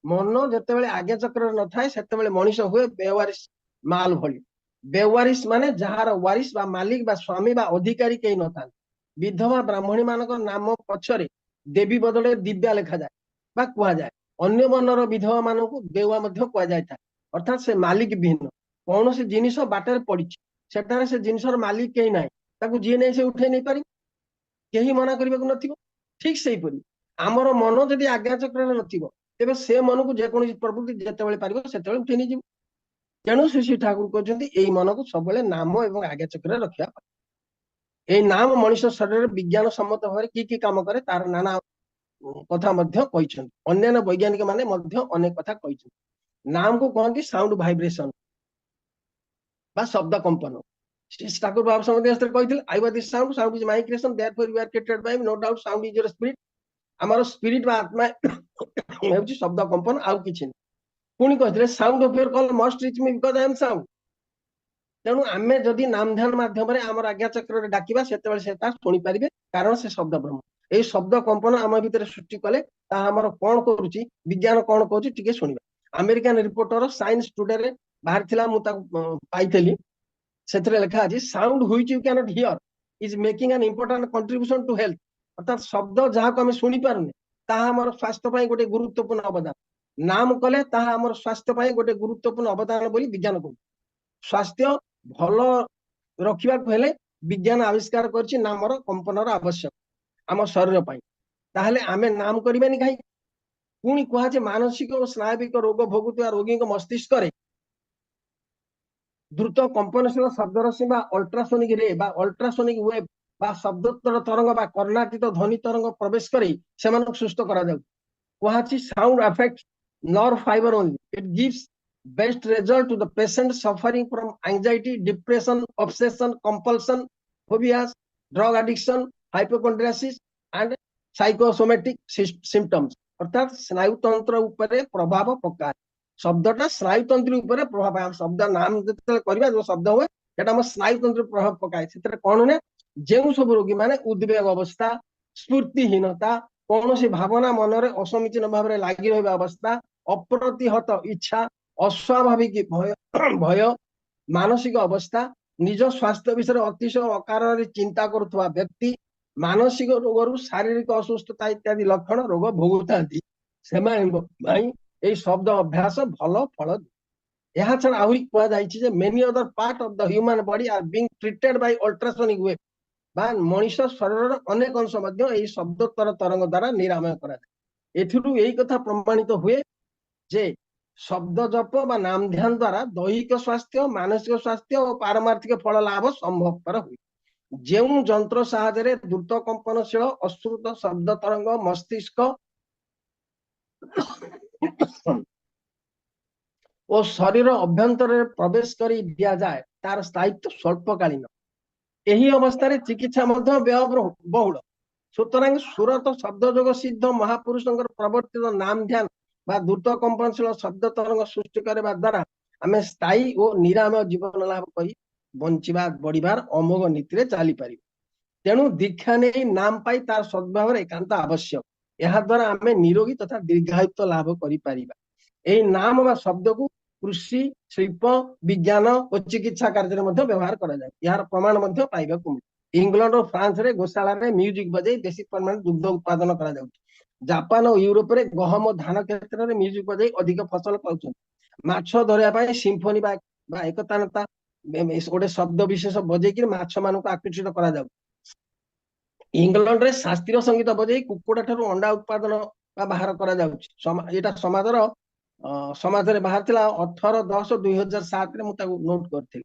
मन जिते आज्ञा चक्र न थाए से मनीष हुए बेवारिस माल भली। बेवारिस माने जार वारिस बा मालिक बा स्वामी बा अधिकारी कहीं न था विधवा ब्राह्मणी मान नाम पछरे देवी बदले दिव्या लिखा जाए बा कुआ जाए अन्य वर्णर विधवा मान देउआ कुआ जाए अर्थात से मालिक विहीन कौन से जिनिस बाटर पड़ी सेठारे से जिनिसर मालिक कहीं ना जी नहीं से उठे नहीं पारि कहीं मना करने को नथिबो ठीक से परी आमर मन जदि आज्ञा चक्र नथिबो तेबे से मन को जेकोसी प्रवृत्ति जेतेबेले पारिबो सेतेबेले उठे नहीं जीव तेणु श्री ठाकुर कहते एई मन को सब नाम एवं आज्ञा चक्र रखा ए नाम मनुष्य शरीर विज्ञान सम्मत भाव की काम करे तार नाना कथा अन्य वैज्ञानिक माने अनेक कथा नाम को कहते साउंड भाइब्रेशन बा शब्द कंपन ठाकुर बाबा समस्त कहते I was this sound sound is my creation therefore you are created by no doubt sound is your spirit आमर स्पिरिट बा आत्मा हेउची शब्द कंपन आउ किछि पुणी कहते sound of your call must reach me because I am sound तेणु आमे जदि नाम ध्यान माध्यम आम आज्ञा चक्र डाकिबा सेतेबेले सेता सुनि पारिबे कारण से शब्द ब्रह्म ए शब्द कंपन आम भितर सृष्टि कले ता हमर कोन करूची विज्ञान कोन कहूची टिके सुनिबा अमेरिकन रिपोर्टर साइंस टुडे रे बाहर थिला मु ता पाइथेली सेतरे लिखा अछि sound which you can not hear is making an important contribution to health अर्थात शब्द जहा को हम सुनि पारुने ता हमर स्वास्थ्य पई गोटे गुरुत्वपूर्ण अवदान नाम कले ता हमर स्वास्थ्य पई गोटे गुरुत्वपूर्ण अवदान बोली विज्ञान को स्वास्थ्य भल रखा विज्ञान आविष्कार करछि नामर कंपनर आवश्यक आम शरीर पाई ताहले आमे नाम करबानी कहीं पुणी कह मानसिक और स्नायविक रोग भोगुवा रोगी मस्तिष्क द्रुत कंपनशील शब्द रश्मि अल्ट्रासोनिक रे अल्ट्रासोनिक वेब शब्दोत्तर तरंग कर्णातीत ध्वनि तरंग प्रवेश कर सुस्थ करा sound affect nerve fibre only it gives best result to the patient suffering from anxiety, depression, obsession, compulsion, phobias, drug addiction, hypochondriasis and psychosomatic symptoms अर्थात स्नायु तंत्र उपरे प्रभाव पकाए शब्दटा स्नायु तंत्र उपरे प्रभाव शब्द नाम जते करबा जो शब्द हुए सेटा हम स्नायु तंत्र प्रभाव पकाए सेतरे कोन ने जेउ सब रोगी माने उद्वेग अवस्था स्फूर्तिहीनता कौन सी भावना मनरे असमीचीन भाव में लागि रहबा अवस्था अप्रतिहत इच्छा अस्वाभाविक भय भय मानसिक अवस्था निज स्वास्थ्य विषय अतिशय अकार चिंता करुवा व्यक्ति मानसिक रोग शारीरिक असुस्थता इत्यादि लक्षण रोग भोगुता शब्द अभ्यास भल फल यह छड़ा आहरी कहुई many other part of the human body are being treated by ultrasonic wave बा मनुष्य शरीर अनेक अंश शब्दोत्तर तरंग द्वारा निरामय करा कथा प्रमाणित हुए जे शब्द जप बा नाम ध्यान द्वारा दैहिक स्वास्थ्य मानसिक स्वास्थ्य और पारमार्थिक फल लाभ संभवपर हुए जो जंत्र साहाय्य द्रुत कंपनशील अश्रुत शब्द तरंग मस्तिष्क और शरीर अभ्यंतर प्रवेश कर दिया जाए तार स्थायित्व स्वल्पकालीन यही अवस्था चिकित्सा बहुल सुतरां सुरत शब्द जोग सिद्ध महापुरुष प्रवर्तित नाम ध्यान द्रुत कंपनशील शब्द तरंग सृष्टि करने द्वारा आम स्थायी और निरामय जीवन लाभ कर बंचा बढ़िबार अमोघ नीति चली पार तेणु दीक्षा नहीं नाम पाई तार सद्भाव एकांत आवश्यक यह द्वारा आम निरोगी तथा दीर्घायुत्व लाभ कर नाम व शब्द को कृषि शिल्प विज्ञान और चिकित्सा कार्य व्यवहार कर प्रमाण पाइबा इंग्लैंड और फ्रांस रे गोशाला रे म्यूजिक बजाई बेसी परिमाण दुग्ध उत्पादन करा जापान और यूरोप रे गहम धान क्षेत्र में म्यूजिक बजाई अधिक फसल पाउछन माछ धरिया सिम्फोनी बा एकतानता गोटे शब्द विशेष बजे माछ मान आकर्षित करा इंग्लैंड रे शास्त्रीय संगीत बजाई कुकुड़ा ठारू अंडा उत्पादन बाहर करा समाज रे बाहर 18-10-2007 रे मुझे नोट करथि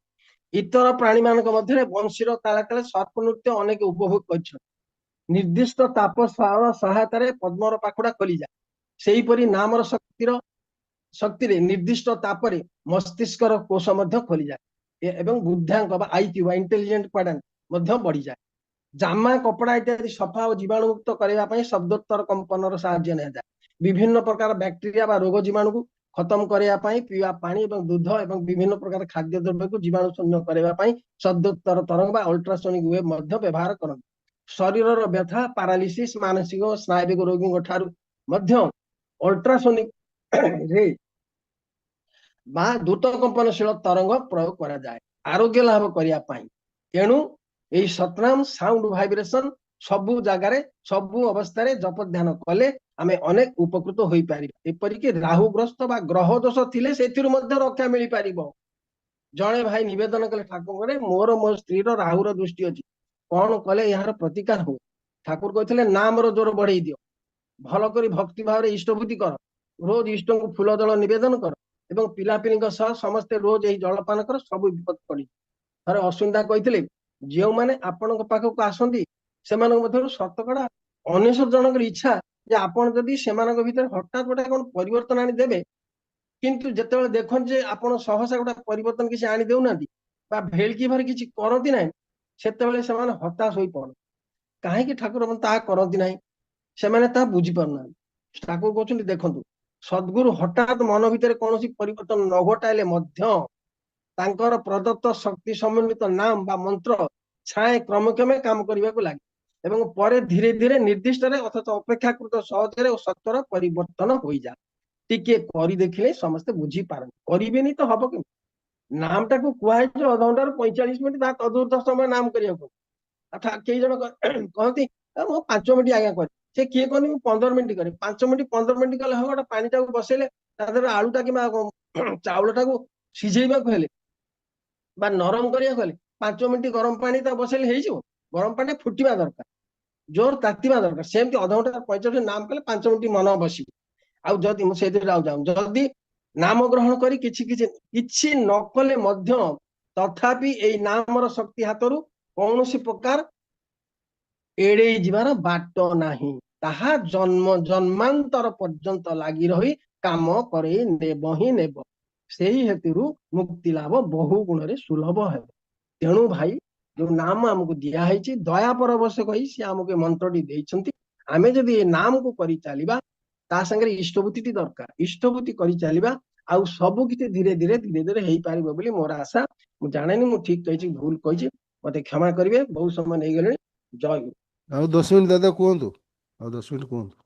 इतर प्राणी मान वंशीर ताला ताले सर्प नृत्य अनेक उपभोग कर निर्दिष्ट ताप सहायतार पद्मर पाखुड़ा खोली जाए से परी नामर शक्ति निर्दिष्ट तापर मस्तिष्कर कोष खोली जाए एवं बुद्धांक आईक्यू इंटेलिजेंट क्वाड्रेंट बढ़ी जाए जामा कपड़ा इत्यादि सफा और जीवाणुमुक्त करने शब्दोत्तर कंपन साहाय्य निया विभिन्न प्रकार बैक्टेरिया रोग जीवाणु को खत्म करने पीवा पानी दूध और विभिन्न प्रकार खाद्य द्रव्य को जीवाणु शून्य करने शब्दोत्तर तरंग अल्ट्रासोनिक वेव व्यवहार करते शरीर व्यथा पारालिसिस मानसिक स्नायविक रोगी ठारू अल्ट्रासोनिक रे द्रुत कंपनशील तरंग प्रयोग करा जाए आरोग्य लाभ करने तेणु এই ସତନାମ ସାଉଣ୍ଡ ଭାଇବ୍ରେସନ ସବୁ ଜାଗାରେ ସବୁ ଅବସ୍ଥାରେ ଜପ ଧ୍ୟାନ କଲେ ଆମେ ଅନେକ ଉପକୃତ ହୋଇପାରିବା। ଏପରିକି ରାହୁଗ୍ରସ୍ତ ବା ଗ୍ରହ ଦୋଷ ଥିଲେ ସେଥିରୁ ମଧ୍ୟ ରକ୍ଷା ମିଳିପାରିବ। ଜଣେ ଭାଇ ନିବେଦନ କଲେ ଠାକୁରଙ୍କରେ ମୋର ମୋ ସ୍ତ୍ରୀର ରାହୁର ଦୃଷ୍ଟି ଅଛି, କଣ କଲେ ଏହାର ପ୍ରତିକାର ହଉ? ଠାକୁର କହିଥିଲେ ନାମର ଜୋର ବଢେଇ ଦିଅ, ଭଲ କରି ଭକ୍ତି ଭାବରେ ଇଷ୍ଟଭୂତି କର, ରୋଜ ଇଷ୍ଟଙ୍କୁ ଫୁଲ ଜଳ ନିବେଦନ କର ଏବଂ ପିଲାପିଲିଙ୍କ ସହ ସମସ୍ତେ ରୋଜ ଏହି ଜଳପାନ କର, ସବୁ ବିପଦ ପଡି। ଥରେ ଅସୁନ୍ଦା କହିଥିଲେ ଯେଉଁମାନେ ଆପଣଙ୍କ ପାଖକୁ ଆସନ୍ତି ସେମାନଙ୍କ ମଧ୍ୟରୁ ଶତକଡ଼ା 99 ଜଣଙ୍କର ଇଚ୍ଛା ଯେ ଆପଣ ଯଦି ସେମାନଙ୍କ ଭିତରେ ହଠାତ୍ ଗୋଟେ କଣ ପରିବର୍ତ୍ତନ ଆଣି ଦେବେ, କିନ୍ତୁ ଯେତେବେଳେ ଦେଖନ୍ତି ଯେ ଆପଣ ସହସା ଗୋଟେ ପରିବର୍ତ୍ତନ କିଛି ଆଣି ଦେଉନାହାନ୍ତି ବା ଭେଳିକି ଭାରି କିଛି କରନ୍ତି ନାହିଁ, ସେତେବେଳେ ସେମାନେ ହତାଶ ହୋଇ ପଡନ୍ତି। କାହିଁକି ଠାକୁର ତାହା କରନ୍ତି ନାହିଁ? ସେମାନେ ତାହା ବୁଝିପାରୁନାହାନ୍ତି। ଠାକୁର କହୁଛନ୍ତି ଦେଖନ୍ତୁ, ସଦ୍ଗୁରୁ ହଠାତ୍ ମନ ଭିତରେ କୌଣସି ପରିବର୍ତ୍ତନ ନ ଘଟାଇଲେ ମଧ୍ୟ ତାଙ୍କର ପ୍ରଦତ୍ତ ଶକ୍ତି ସମନ୍ୱିତ ନାମ ବା ମନ୍ତ୍ର ଛାଏ କ୍ରମେ କ୍ରମେ କାମ କରିବାକୁ ଲାଗେ ଏବଂ ପରେ ଧୀରେ ଧୀରେ ନିର୍ଦ୍ଦିଷ୍ଟରେ ଅଥଚ ଅପେକ୍ଷାକୃତ ସହଜରେ ଓ ସତ୍ୱର ପରିବର୍ତ୍ତନ ହୋଇଯାଏ। ଟିକେ କରି ଦେଖିଲେ ସମସ୍ତେ ବୁଝିପାରନ୍ତି, କରିବେନି ତ ହବ କେମିତି? ନାମଟାକୁ କୁହାଯାଇଛି ଅଧଘଣ୍ଟାରୁ 45 ମିନିଟ୍ ବା ତଦୁର୍ଦ୍ଧ ସମୟ ନାମ କରିବାକୁ। କେଇ ଜଣ କହନ୍ତି ମୁଁ 5 ମିନିଟ୍ ଆଜ୍ଞା କରେ, ସେ କିଏ କହନି ମୁଁ 15 ମିନିଟ୍ କରେ। 5 ମିନିଟ୍ 15 ମିନିଟ୍ କଲେ ହବ? ଗୋଟେ ପାଣିଟାକୁ ବସେଇଲେ ତା ଦେହରେ ଆଳୁଟା କିମ୍ବା ଚାଉଳଟାକୁ ସିଝେଇବାକୁ ହେଲେ ବା ନରମ କରିବାକୁ ହେଲେ 5 ମିନିଟ୍ ଗରମ ପାଣି ତା ବସେଇଲେ ହେଇଯିବ? ଗରମ ପାଣି ଫୁଟିବା ଦରକାର, ଜୋର ତାତିବା ଦରକାର। ସେମିତି ଅଧଘଣ୍ଟା 45 ନାମ କଲେ 5 ମିନିଟ୍ ମନ ବସିବ। ଆଉ ଯଦି ମୁଁ ସେଇଥିରେ ଆଉ ଯାଉ, ଯଦି ନାମ ଗ୍ରହଣ କରି କିଛି ନ କଲେ ମଧ୍ୟ ତଥାପି ଏଇ ନାମର ଶକ୍ତି ହାତରୁ କୌଣସି ପ୍ରକାର ଏଡେଇ ଯିବାର ବାଟ ନାହିଁ। ତାହା ଜନ୍ମାନ୍ତର ପର୍ଯ୍ୟନ୍ତ ଲାଗି ରହି କାମ କରେଇ ନେବ ହିଁ ନେବ। ସେହି ହେତୁରୁ ମୁକ୍ତି ଲାଭ ବହୁ ଗୁଣରେ ସୁଲଭ ହେବ। ତେଣୁ ଭାଇ ଯୋଉ ନାମ ଆମକୁ ଦିଆ ହେଇଛି ଦୟା ପରବଶ କହି ସେ ଆମକୁ ଏ ମନ୍ତ୍ରଟି ଦେଇଛନ୍ତି। ଆମେ ଯଦି ଏ ନାମକୁ କରି ଚାଲିବା, ତା ସାଙ୍ଗରେ ଇଷ୍ଟଭୂତିଟି ଦରକାର, ଇଷ୍ଟଭୂତି କରି ଚାଲିବା, ଆଉ ସବୁ କିଛି ଧୀରେ ଧୀରେ ଧୀରେ ଧୀରେ ହେଇପାରିବ ବୋଲି ମୋର ଆଶା। ମୁଁ ଜାଣେନି ମୁଁ ଠିକ କହିଛି ଭୁଲ କହିଛି, ମତେ କ୍ଷମା କରିବେ, ବହୁତ ସମୟ ନେଇଗଲେଣି। ଜୟ ଗୁରୁ। ଆଉ 10 ମିନିଟ୍ ଦାଦା କୁହନ୍ତୁ, ଆଉ 10 ମିନିଟ୍ କୁହନ୍ତୁ।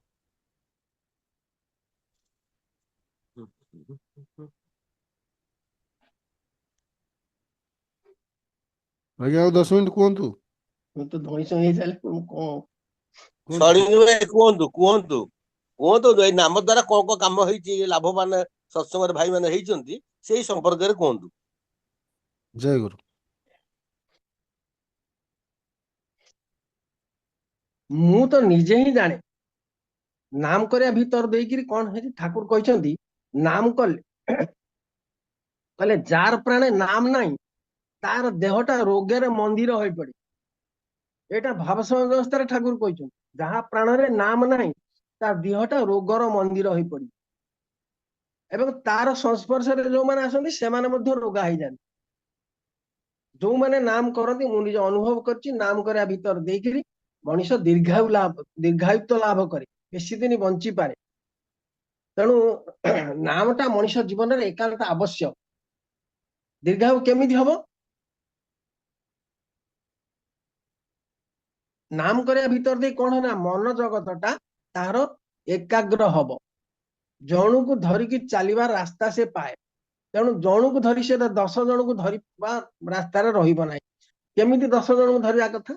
ଆଜ୍ଞା ଆଉ 10 ମିନିଟ୍ କୁହନ୍ତୁ। ମୁଁ ତ ଧଇଁସ ହେଇସାରିଲି, ମୁଁ କଣ କୁହନ୍ତୁ କୁହନ୍ତୁ କୁହନ୍ତୁ ଏଇ ନାମ ଦ୍ଵାରା କଣ କଣ କାମ ହେଇଛି, ଲାଭବାନ ସତ୍ସଙ୍ଗରେ ଭାଇ ମାନେ ହେଇଛନ୍ତି, ସେଇ ସମ୍ପର୍କରେ କୁହନ୍ତୁ। ଜୟ ଗୁରୁ। ମୁଁ ତ ନିଜେ ହିଁ ଜାଣେ ନାମ କରିବା ଭିତର ଦେଇକିରି କଣ ହେଇଛି। ଠାକୁର କହିଛନ୍ତି ନାମ କଲେ, କହିଲେ ଯାର ପ୍ରାଣେ ନାମ ନାହିଁ ତାର ଦେହଟା ରୋଗରେ ମନ୍ଦିର ହୋଇପଡେ। ଏଇଟା ଭାବ ସମୟ ବ୍ୟବସ୍ଥାରେ ଠାକୁର କହିଛନ୍ତି, ଯାହା ପ୍ରାଣରେ ନାମ ନାହିଁ ତା ଦେହଟା ରୋଗର ମନ୍ଦିର ହୋଇପଡିବ ଏବଂ ତାର ସଂସ୍ପର୍ଶରେ ଯୋଉମାନେ ଆସନ୍ତି ସେମାନେ ମଧ୍ୟ ରୋଗା ହେଇଯାନ୍ତି। ଯୋଉମାନେ ନାମ କରନ୍ତି, ମୁଁ ନିଜେ ଅନୁଭବ କରିଛି, ନାମ କରିବା ଭିତର ଦେଇକିରି ମଣିଷ ଦୀର୍ଘାୟୁତ୍ୱ ଲାଭ କରେ, ବେଶୀ ଦିନ ବଞ୍ଚିପାରେ। ତେଣୁ ନାମଟା ମଣିଷ ଜୀବନରେ ଏକାନ୍ତ ଆବଶ୍ୟକ। ଦୀର୍ଘାୟୁ କେମିତି ହବ? ନାମ କରିବା ଭିତର ଦେଇ କଣ ନା ମନ ଜଗତଟା ତାହାର ଏକାଗ୍ର ହବ, ଜଣକୁ ଧରିକି ଚାଲିବା ରାସ୍ତା ସେ ପାଏ। ତେଣୁ ଜଣକୁ ଧରି ସେ 10 ଜଣକୁ ଧରିବା ରାସ୍ତାରେ ରହିବ ନାହିଁ। କେମିତି 10 ଜଣକୁ ଧରିବା କଥା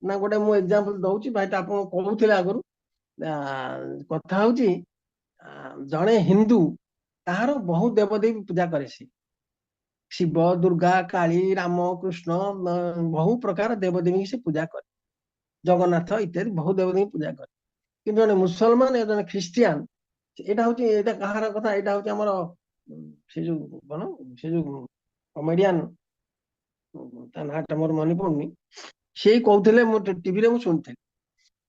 ନା, ଗୋଟେ ମୁଁ ଏକ୍ସାମ୍ପଲ ଦଉଛି, ଭାଇଟା ଆପଣଙ୍କୁ କହୁଥିଲେ ଆଗରୁ। କଥା ହଉଛି ଜଣେ ହିନ୍ଦୁ, ତାହାର ବହୁ ଦେବଦେବୀ ପୂଜା କରେ, ସେ ଶିବ, ଦୁର୍ଗା, କାଳୀ, ରାମ, କୃଷ୍ଣ, ବହୁ ପ୍ରକାର ଦେବଦେବୀ ସେ ପୂଜା କରେ, ଜଗନ୍ନାଥ ଇତ୍ୟାଦି ବହୁ ଦେବଦେବୀ ପୂଜା କରେ। କିନ୍ତୁ ଜଣେ ମୁସଲମାନ, ଜଣେ ଖ୍ରୀଷ୍ଟିଆନ, ଏଇଟା ହଉଛି, ଏଇଟା କାହାର କଥା? ଏଇଟା ହଉଛି ଆମର ସେ ଯୋଉ କଣ, ସେ ଯୋଉ କମେଡିଆନ, ତା ନାଁଟା ମୋର ମନେ ପଡୁନି, ସେଇ କହୁଥିଲେ, ମୁଁ ଟିଭିରେ ମୁଁ ଶୁଣିଥିଲି,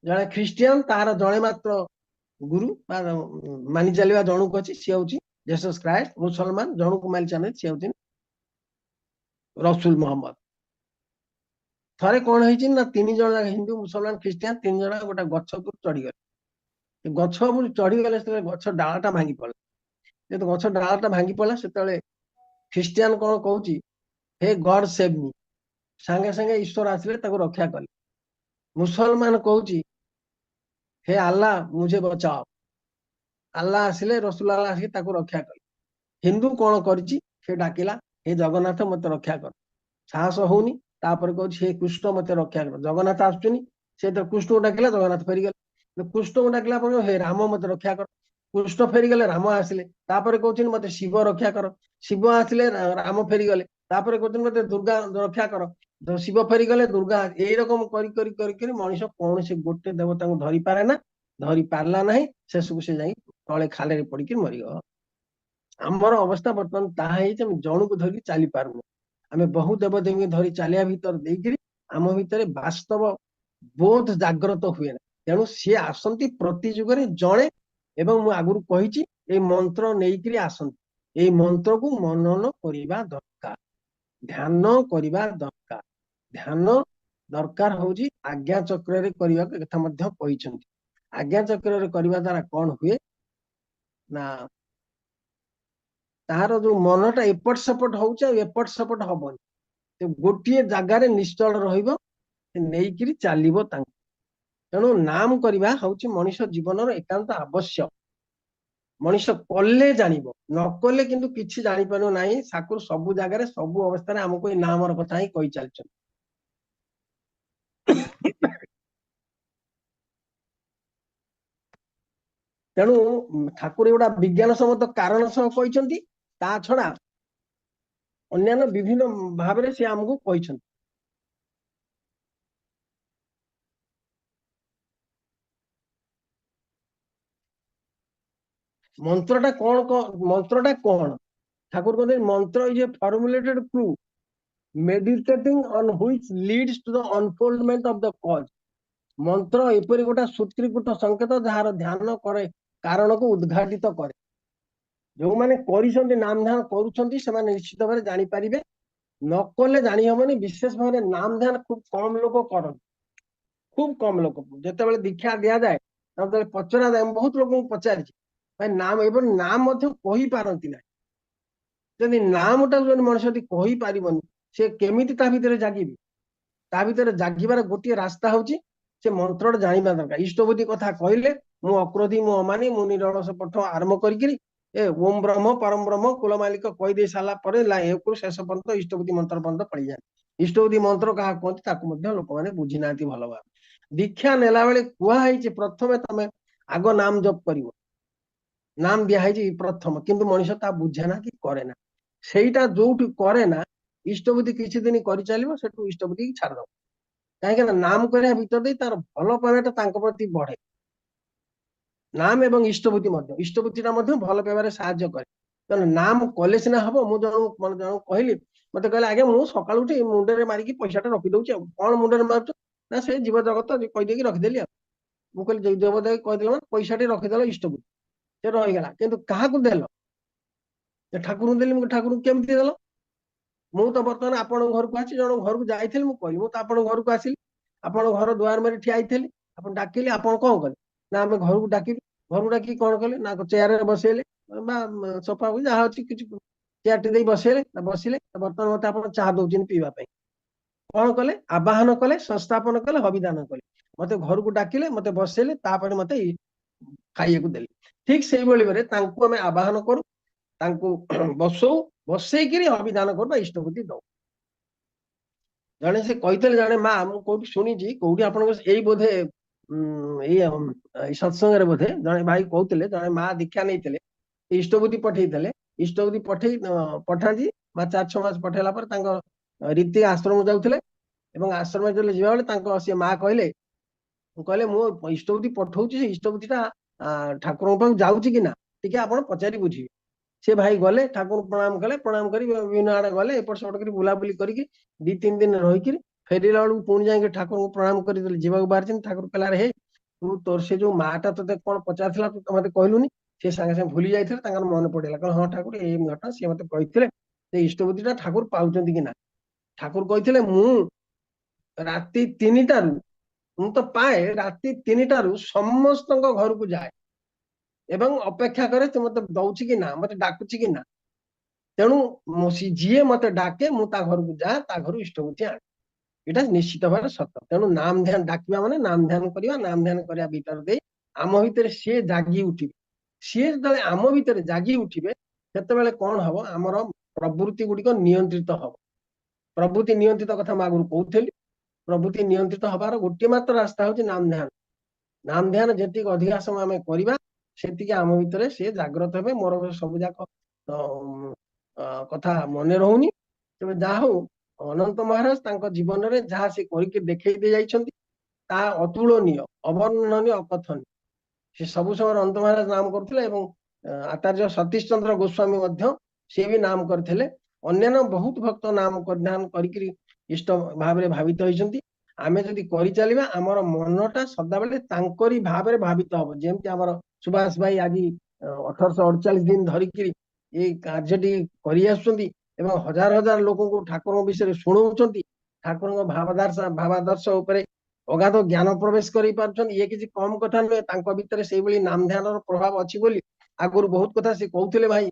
ଜଣେ ଖ୍ରୀଷ୍ଟିଆନ ତାହାର ଜଣେ ମାତ୍ର ଗୁରୁ ବା ମାନି ଚାଲିବା ଜଣକୁ ଅଛି, ସିଏ ହଉଛି ଜେସସ୍ କ୍ରାଇଷ୍ଟ। ମୁସଲମାନ ଜଣକୁ ମାନି ଚାଲେ, ସିଏ ହଉଛି ରସୁଲ ମହମ୍ମଦ। ଥରେ କଣ ହେଇଛି ନା, 3 ଜଣ ହିନ୍ଦୁ, ମୁସଲମାନ, ଖ୍ରୀଷ୍ଟିଆନ 3 ଜଣ ଗୋଟେ ଗଛ ଉପରୁ ଚଢିଗଲେ। ଗଛ ଉପରୁ ଚଢିଗଲେ, ସେତେବେଳେ ଗଛ ଡାଳଟା ଭାଙ୍ଗି ପଡିଲା। ଯେହେତୁ ଗଛ ଡାଳଟା ଭାଙ୍ଗି ପଡିଲା, ସେତେବେଳେ ଖ୍ରୀଷ୍ଟିଆନ କଣ କହୁଛି, ହେ ଗଡ ସେଭ୍ ମି, ସାଙ୍ଗେ ସାଙ୍ଗେ ଈଶ୍ୱର ଆସିଲେ ତାକୁ ରକ୍ଷା କଲେ। ମୁସଲମାନ କହୁଛି, ହେ ଆଲ୍ଲାହ ମୁଝେ ବଚାଅ, ଆଲ୍ଲାହ ଆସିଲେ, ରସୁଲ ଆଲ୍ଲାହ ଆସିକି ତାକୁ ରକ୍ଷା କଲେ। ହିନ୍ଦୁ କଣ କରିଛି, ସେ ଡାକିଲା, ହେ ଜଗନ୍ନାଥ ମତେ ରକ୍ଷା କର। ସାହସ ହଉନି, तापर कहूँ हे कृष्ण मत रक्षा कर जगन्नाथ आसुनी से तो कृष्ण को डाकिला जगन्नाथ फेरीगले कृष्ण को डाकिला हे राम मत रक्षा कर कृष्ण फेरीगले राम आसिले तापर कहते मत शिव रक्षा कर शिव आसिले राम फेरीगले तापर कहते मत दुर्गा रक्षा कर तो शिव फेरीगले दुर्गा यही रकम करी मनीष कौन से गोटे देवता को धरी पारे ना धरी पारला ना शेष से जाई तले खाले पड़ी मरीगला आमर अवस्था बर्तमान ताहा जन को धरिक चली पारुनु आमे बहु देवदेवी धरी चलिया भीतर देकरी आम भितर वास्तव बोध जाग्रत हुए ना तेणु सी आसंती प्रति जुगरे जड़े एवं मु आगुरु कहिछि ए मंत्र नेइकरी आसंती ए मंत्र को मनन करिबा दरकार ध्यान करिबा दरकार ध्यान दरकार होउछि आज्ञा चक्र रे करिबा कथा मध्य कहिसंती आज्ञा चक्र रे करिबा द्वारा कोन हुए ना तार जो मनटा एपट सेपट होउछ एपट सेपट हबनी गोटे जगार निश्चल रहिबो नेइकरी चलिबो तांको तेणु नाम करवा हଉଛି मनुष्य जीवन एकांत आवश्यक मनुष्य कले जानिबो न कले किंतु किछि जानि पारो नाही ठाकुर सब जगार सब अवस्था हमको नाम कथा ही कहि चलछन तेणु ठाकुर एगुड़ा विज्ञान सम्मत कारण सह कहिसंती ता छड़ा अन्यान्य विभिन्न भाव से आमको कहिसंती मंत्रटा कौन ठाकुर कहते मंत्र is a formulated clue meditating on which leads to the unfoldment of the cause मंत्र एपरी गोटा सूत्रीकृत संकेत जार ध्यान करे कारण को उद्घाटित करे जो माने करिसंती नाम ध्यान करूछंती से माने निश्चित भाव जानि परिबे न कले जानि हमनी विशेष भाव नाम ध्यान खूब कम लोग करन खूब कम लोग जेतेबेले दीक्षा दिया जाए तबे पचरा जाए बहुत लोग को पचारि भाई नाम एबन नाम मध्य कहि पारंती ना जदि नामटा जो मनुष्य कहि पारिबनी से केमिति ता भितरे जागिबी ता भितरे जागिबार गोटे रास्ता होची से मंत्रटा जानिबा दरकार इष्टबुद्धि कथा कहले मु अक्रोधी मु अमानी मु निरलस पठ आरंभ करिकरी ए ओम ब्रह्म परम ब्रह्म कुल मालिक कहि दे साला परे ला एकु शेष पर्यंत इष्टबुद्धि मंत्र पर्यंत पड़ी जाए इष्टबुद्धि मंत्र कहा कहते ताकू मध्य लोक माने बुझी नांती भल भाव दीक्षा नेला बेले कुआ है प्रथमे तमे आग नाम जप करिवो नाम दिया है प्रथम किंतु मनुष्य ता बुझे ना कि करे ना सेटा जोठी करे ना इष्टबुद्धि किछि दिन करि चलिबो सेटु इष्टबुद्धि छाड़ दो कहीं नाम करने भीतर दे तार भल पाइबाटा तांको प्रति बढ़े नाम एवं इष्टबुद्धिटा भल पाइबार साहाय्य करे तेना नाम कले सीना हम मुझे जन कहली मत कहले आगे मुझे सका उठी मुंडे मारिकी पैसाटा रखी दौची कौन मुंडे मारुच ना से जीव जगत कहीदेकी रखिदेली मुझे देवदेव कहीदेल पैसा रखिदेल इष्टबुद्धि से रहीगला कितु क्या देल ठाकुर देली ठाकुर केमती देल मु तो बर्तमान आपण घर को आसी जन घर को जाइली मुझे मुझे आप घर को आसिली आप घर दुआर में ठिया आप डाकिली आप कौन कले ना आम घर को डाकिली घर को डाकी कौन कले ना चेयर बसैले सोफा जहाँ अच्छी किसी चेयर टी बसैले बसिले बर्तमान मत आप चाह दौरान पीवा कौन कले आवाहन कले संस्थापन कले हविदान कले मत घर को डाकिले मत बसैले मत खाइए देले ठीक से आम आवाहन करूँ बसौ बसईकरी अभिधान कर इष्टबुद्धि दौ जड़े से कहते जड़े माँ मुझे शुणी कौटी आप बोधे सत्संग बोधे जड़े भाई कहते जड़े माँ दीक्षा नहीं इष्टबुद्धि पठे इष्टबुद्धि पठाती माँ 4-6 मास पठेला रीति आश्रम जाऊे आश्रम जो जावा सी माँ कहले कहले मु इष्टबुद्धि पठाऊँ इष्टबुद्धिटा ठाकुर पाक जाऊँगी कि ना टी आप पचारि बुझे से भाई गले ठाकुर प्रणाम कले प्रणाम कर विभिन्न आड़े गले एपट सेपट कर बुलाबुली करके 2-3 दिन रहीकि फेरला बेलू पुणी जाए ठाकुर को प्रणाम कर जावाक बाहर ठाकुर कहला हे तू तोर से जो माटा ते कौन पचार तू मत कहलुनी से सागे सागे भूली जाते मन पड़ेगा कह हाँ ठाकुर ये घटना सी मत कहते इष्टबुद्धिटा ठाकुर पाँच कि ना ठाकुर कहते मु राति 3टारू मु तो पाए राति 3टारू समस्त घर को जाए एवं अपेक्षा करे तो मत दौची कि ना मत डाकुची कि ना तेणु जी मत डाके मु घर को जाए घर इष्टबुद्धि आने यहाँ निश्चित भाव सत तेणु नाम ध्यान डाकिया माने नाम ध्यान करवा नाम ध्यान करने भीतर दे आम भितर सी जागी उठे सी जो आम भितर जागी उठे से कौन हम आमर प्रवृत्ति गुड़िक नियंत्रित हम ପ୍ରଭୃତି ନିୟନ୍ତ୍ରିତ କଥା ମୁଁ ଆଗରୁ କହୁଥିଲି। ପ୍ରଭୃତି ନିୟନ୍ତ୍ରିତ ହବାର ଗୋଟିଏ ମାତ୍ର ରାସ୍ତା ହଉଛି ନାମ ଧ୍ୟାନ। ନାମ ଧ୍ୟାନ ଯେତିକି ଅଧିକା ସମୟ ଆମେ କରିବା ସେତିକି ଆମ ଭିତରେ ସେ ଜାଗ୍ରତ ହେବେ। ମୋର ସବୁ ଯାକ କଥା ମନେ ରହୁନି, ତେବେ ଯାହା ହଉ ଅନନ୍ତ ମହାରାଜ ତାଙ୍କ ଜୀବନରେ ଯାହା ସେ କରିକି ଦେଖେଇ ଦେଇ ଯାଇଛନ୍ତି ତାହା ଅତୁଳନୀୟ, ଅବର୍ଣ୍ଣନୀୟ, ଅକଥନୀୟ। ସେ ସବୁ ସମୟରେ ଅନନ୍ତ ମହାରାଜ ନାମ କରୁଥିଲେ ଏବଂ ଆଚାର୍ଯ୍ୟ ସତୀଶ ଚନ୍ଦ୍ର ଗୋସ୍ୱାମୀ ମଧ୍ୟ ସେ ବି ନାମ କରିଥିଲେ। ଅନ୍ୟାନ୍ୟ ବହୁତ ଭକ୍ତ ନାମ ଧ୍ୟାନ କରିକି ଇଷ୍ଟ ଭାବରେ ଭାବିତ ହେଇଛନ୍ତି। ଆମେ ଯଦି କରିଚାଲିବା ଆମର ମନଟା ସଦାବେଳେ ତାଙ୍କରି ଭାବରେ ଭାବିତ ହବ। ଯେମିତି ଆମର ସୁଭାଷ ଭାଇ ଆଜି 1848 ଦିନ ଧରିକିରି ଏଇ କାର୍ଯ୍ୟଟି କରି ଆସୁଛନ୍ତି ଏବଂ ହଜାର ହଜାର ଲୋକଙ୍କୁ ଠାକୁରଙ୍କ ବିଷୟରେ ଶୁଣଉଛନ୍ତି। ଠାକୁରଙ୍କ ଭାବାଦର୍ଶ ଉପରେ ଅଗାଧ ଜ୍ଞାନ ପ୍ରବେଶ କରି ପାରୁଛନ୍ତି। ଇଏ କିଛି କମ କଥା ନୁହେଁ। ତାଙ୍କ ଭିତରେ ସେଇଭଳି ନାମ ଧ୍ୟାନର ପ୍ରଭାବ ଅଛି ବୋଲି ଆଗରୁ ବହୁତ କଥା ସେ କହୁଥିଲେ। ଭାଇ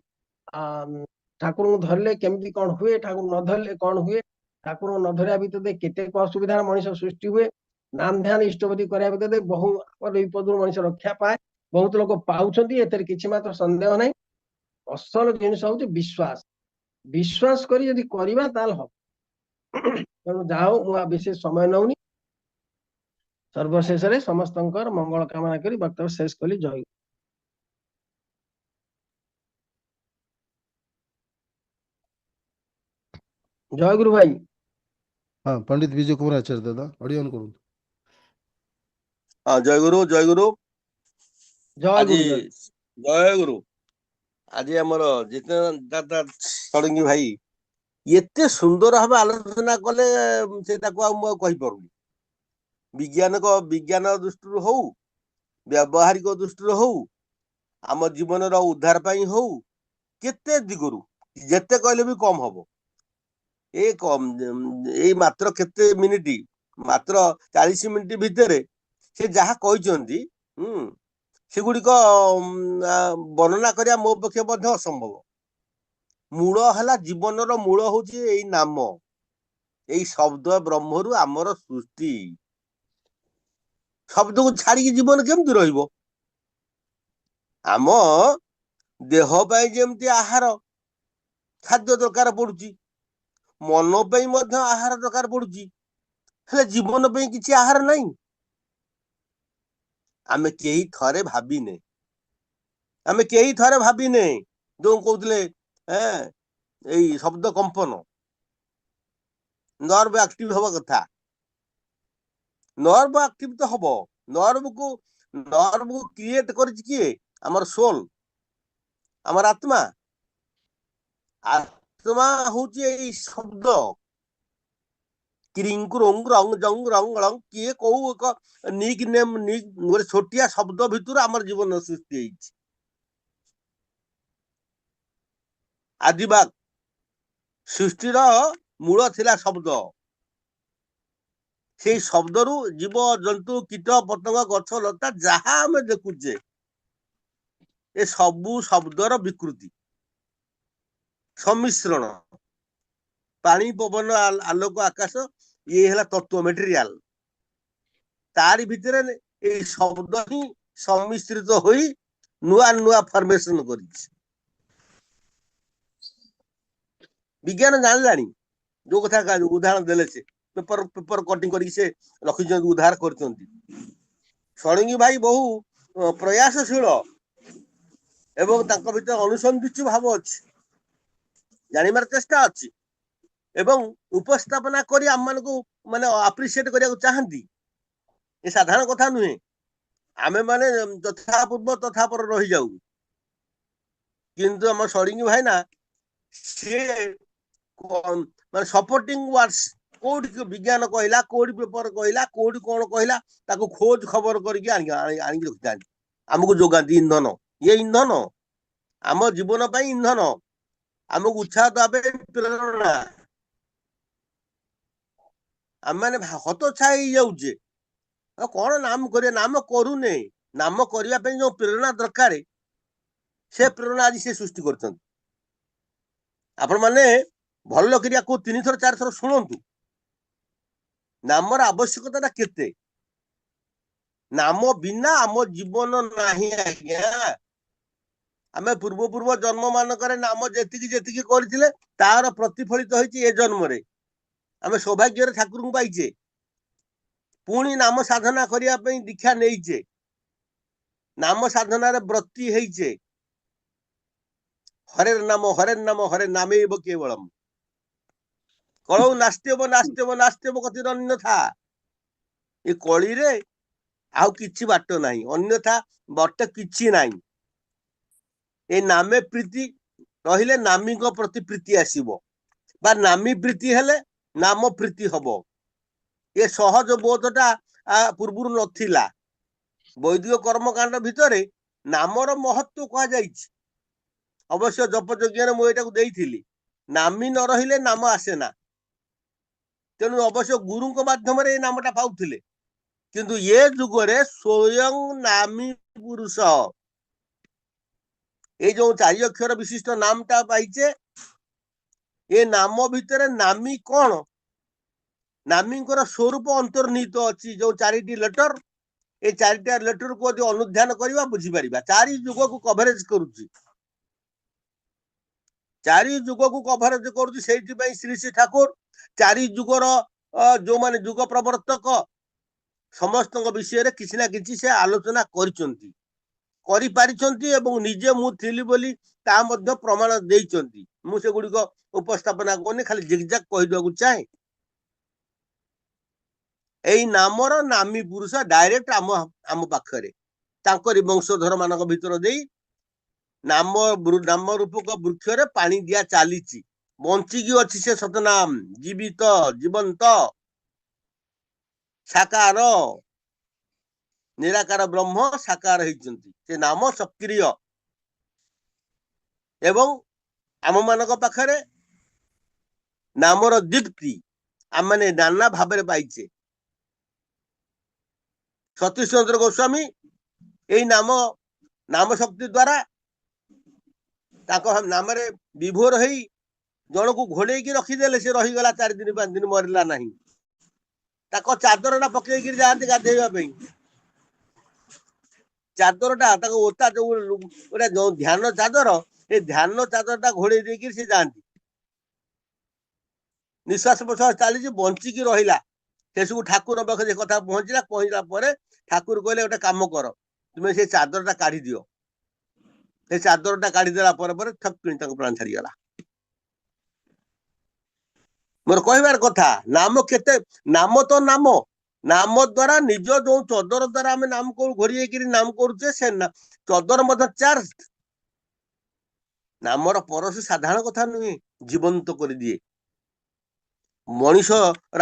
ଠାକୁରଙ୍କୁ ଧରିଲେ କେମିତି କଣ ହୁଏ, ଠାକୁର ନ ଧରିଲେ କଣ ହୁଏ, ଠାକୁରଙ୍କୁ ନ ଧରିବା ଭିତରେ କେତେକ ଅସୁବିଧାର ମଣିଷ ସୃଷ୍ଟି ହୁଏ। ନାମ ଧ୍ୟାନ ଇଷ୍ଟପତି କରିବା ଭିତରେ ବହୁ ବିପଦରୁ ମଣିଷ ରକ୍ଷା ପାଏ। ବହୁତ ଲୋକ ପାଉଛନ୍ତି, ଏଥିରେ କିଛି ମାତ୍ର ସନ୍ଦେହ ନାହିଁ। ଅସଲ ଜିନିଷ ହଉଛି ବିଶ୍ୱାସ। ବିଶ୍ୱାସ କରି ଯଦି କରିବା ତାହେଲେ ହବ। ତେଣୁ ଯାହା ହଉ ମୁଁ ବିଶେଷ ସମୟ ନଉନି। ସର୍ବଶେଷରେ ସମସ୍ତଙ୍କର ମଙ୍ଗଳ କାମନା କରି ବକ୍ତବ୍ୟ ଶେଷ କଲି। ଜୟ ଗୁରୁ। ଜୟ ଗୁରୁ ଭାଇ। हाँ पंडित विजय कुमार आचार्य दादा ऑडियो ऑन करूँ। हाँ जय गुरु जय गुरु। ଜୟ आज ଗୁରୁ। जय गुरु। आज आमर जितेन्द्र दादा षडंगी भाई एते सुंदर भाव आलोचना कले से कही पारुनी। विज्ञान दृष्टि हो, व्यावहारिक दृष्टि हो, आम जीवन उद्धार पाई हो, केते दिगरु जेते कहले भी कम हबो। ए मात्र केते मिनिट, मात्र 40 मिनिट भितरे से जहा कहते सेगुड़िक वर्णना करिया मो पक्षे मध्य असंभव। मूल है जीवन मूल हूँ यही नाम, यही शब्द ब्रह्मरु आमर सृष्टि। शब्द को छाड़ी जीवन केमती रहिबो? आम देह पाई जेमती आहार खाद्य दरकार पड़ुची, मन पाई मध्य आहार दरकार पड़ुची, हेले जीवन पाई किछि आहार नहीं। आमे केही थरे भाबिने, आमे केही थरे भाबिने जो कहते यही शब्द कंपन नर्व एक्टिव हवा कथा। नर्व एक्टिव तो हम, नर्व को क्रिएट करिछि किए? हमर सोल, हमर आत्मा। आत्मा होची एई शब्द किरिंग रंग रंग जंग रंग रंग किए को एक निक नेम गोटे छोटिया शब्द भितर हमर जीवन सृष्टि होइछि। आदिबाग सृष्टिर मूल थिला शब्द। से शब्द रु जीव जंतु कीट पतंग गछ लता जहा आमे देखुचे ए सबु शब्दर विकृति सम्मिश्रण। पानी पवन आलोक आकाश ये है तत्व मेटेरियल। तारी भितर ए शब्द ही सम्मिश्रित होई नुआ नुआ फॉर्मेशन करिछि। विज्ञान जानलानी जो कथा उदाहरण देले से पेपर पेपर कटिंग करके से रखि उद्धार करछंती। षडंगी भाई बहु प्रयासशील एवं तांको भितर अनुसंधित भाव अछि, जानिबार चेष्टा अछि एवं उपस्थापना करी आम मानकु माने अप्रिशिएट करिया चाहंती। ए साधारण कथा नुहे। आमे माने तथा पूर्व तथा पर रही जाऊ, किंतु हम षडंगी भाई ना से माने सपोर्टिंग वर्ड्स कोडी विज्ञान कहला, कोडी पेपर कहला, कोडी कोन कहला ताको खोज खबर करके आनी रखिता हमको जोगांती। इंधन ये इंधन आम जीवन पाई इंधन आमको उत्साह देबे प्रेरणा। आम मैंने हतछा हो जाऊे कौन नाम कर नाम करूने, नाम करने जो प्रेरणा दरकार से प्रेरणा आज से सृष्टि कर। आपण माने भल क्रिया को 3 थर 4 थर शुणु। नामर आवश्यकता केते? नाम बिना आम जीवन नहीं आज्ञा। आमे पूर्व पूर्व जन्म मानक नाम जेतिकी जेतिकी करथिले तार प्रतिफलित होइछि ए जन्म रे। आमे सौभाग्य ठाकुर को पाइचे पुणी नाम साधना करिया पई दीक्षा नहींचे नाम साधना रे व्रती हेइचे हरे नाम हरे नामेव केवलम कलौ नास्त्यव नास्त्यव नास्त्यव कतिर अन्यथा ए कली रे आउ किछि बाट नाही अन्यथा बाट किछि नाही ए नामे प्रीति रहिले नामी को प्रति प्रीति आसीबो बा नामी प्रीति हेले नाम प्रीति हबो ये सहज बोधटा पूर्व नथिला वैदिक कर्मकांड भितरे नामर महत्व कहा जाइछि अवश्य जप यज्ञ मु एटा को देइथिली नामी न रहिले नाम आसेना तेणु अवश्य गुरु को माध्यम रे नामटा पाउथिले किंतु ये जुगरे स्वयं नामी पुरुष ये जो 4 अक्षर विशिष्ट नामटा पाइचे ये नाम भितरे नामी कौन नामी स्वरूप अंतर्निहित अच्छी जो 4टी लेटर ये 4टा लेटर को जो अनुध्यान करवा बुझी पारिबा 4 युग को कवरेज करूची 4 युग को कवरेज करूची सेठी पई श्री श्री ठाकुर 4 युगर जो माने युग प्रवर्तक समस्त विषय रे किसी ना किसी से आलोचना करिसंती करि पारिसंती एवं निजे मु थिली बोली ता मध्ये प्रमाण देइसंती मु से गुडी को उपस्थापना कोने खाली जिगजाक कहि दउ चाहे एई नामर नामी पुरुष डायरेक्ट आम पाखरे तांकरी वंशधर मानक भितर देई नाम नाम रूपक वृक्ष रे पानी दिया चालीची बंचिकी अछि से सतनाम जीवित जीवंत साकार निराकार ब्रह्म साकार होइचंती से नाम सक्रिय एवं आम मानक पाखरे नामर दीप्ति आम माने नाना भाबरे पाइचे सतीश चंद्र गोस्वामी यही नाम शक्ति द्वारा नाम रे विभोर होई जन को घोड़े की रखीदे से रहीगला 4 दिन 5 दिन मरला नहीं ताको चादरटा पकई जाती गाधेवा चादरटा ओता जो ध्यान चादर ये ध्यान चादरटा घोड़े देकर से जाती निश्वास प्रश्वास चली बंचिकी रहा शेषକୁ ठाकुर पाखे कथा पहुंचला पर ठाकुर कहले गोटे काम कर तुम्हें से चादरटा काढ़ी दियो से चादरटा काढ़ी देला पर ठक प्राण छाड़ीगला मोर कहबार कथा नाम केते नाम तो नाम द्वारा निज जो चदर द्वारा आम नाम को घोरी नाम करुचे से चदर मत चार्ज नामर परस साधारण कथा नुहे जीवंत कर दिए मनीष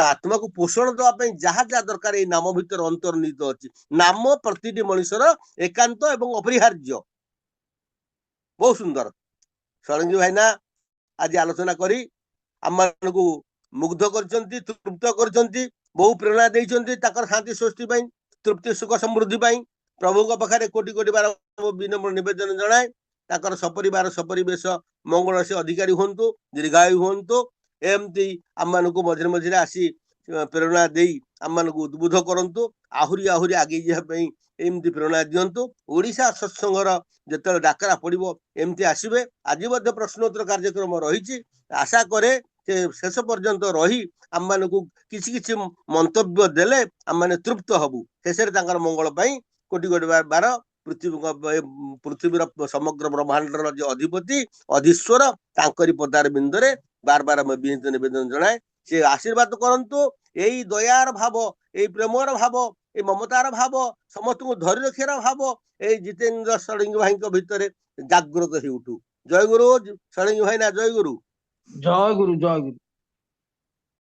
आत्मा को पोषण देवाई जहाँ जहाँ दरकार ये नाम भितर अंतर्निहित अच्छी नाम प्रति मनीषर एकांत एवं अपरिहार्य बहुत सुंदर षडंगी भाईना आज आलोचना करी आम को मुग्ध करचंती तृप्त करचंती बहु प्रेरणा देइचंती ताकर शांति सृष्टि पई तृप्ति सुख समृद्धि पई प्रभु को पाखरे कोटि कोटि बार विनम्र निवेदन जणाए ताकर सपरिवार सपरिवेश मंगल से अधिकारी होंतु दीर्घायु होंतु एमती आम को मझे मझे आसी प्रेरणा दे आम उद्बुद्ध करंतु आहुरी आहुरी आगे जावाई एमती प्रेरणा दिंतु ओडिशा सत्संगर जिते डाकरा पड़ो एमती आसबे आज प्रश्नोत्तर कार्यक्रम रही आशा करे शेष पर्यंत रही आम को किसी किसी मंतव्य देले आम मैंने तृप्त हबु शेष मंगल पाई कोटि कोटि बार पृथ्वीर समग्र ब्रह्मांडर जो अधिपति अधीश्वर तांकरी पदार बिंदरे बार बार विनीत निवेदन जनाए से आशीर्वाद करंतु यही दयार भाव यही प्रेमर भाव ये ममतार भाव समस्त को धरी रखार भाव ये जितेंद्र षडंगी भाई भितर जागृत हो उठू जय गुरु षडंगी भाई ना जय गुरु जय गुरु जय गुरु।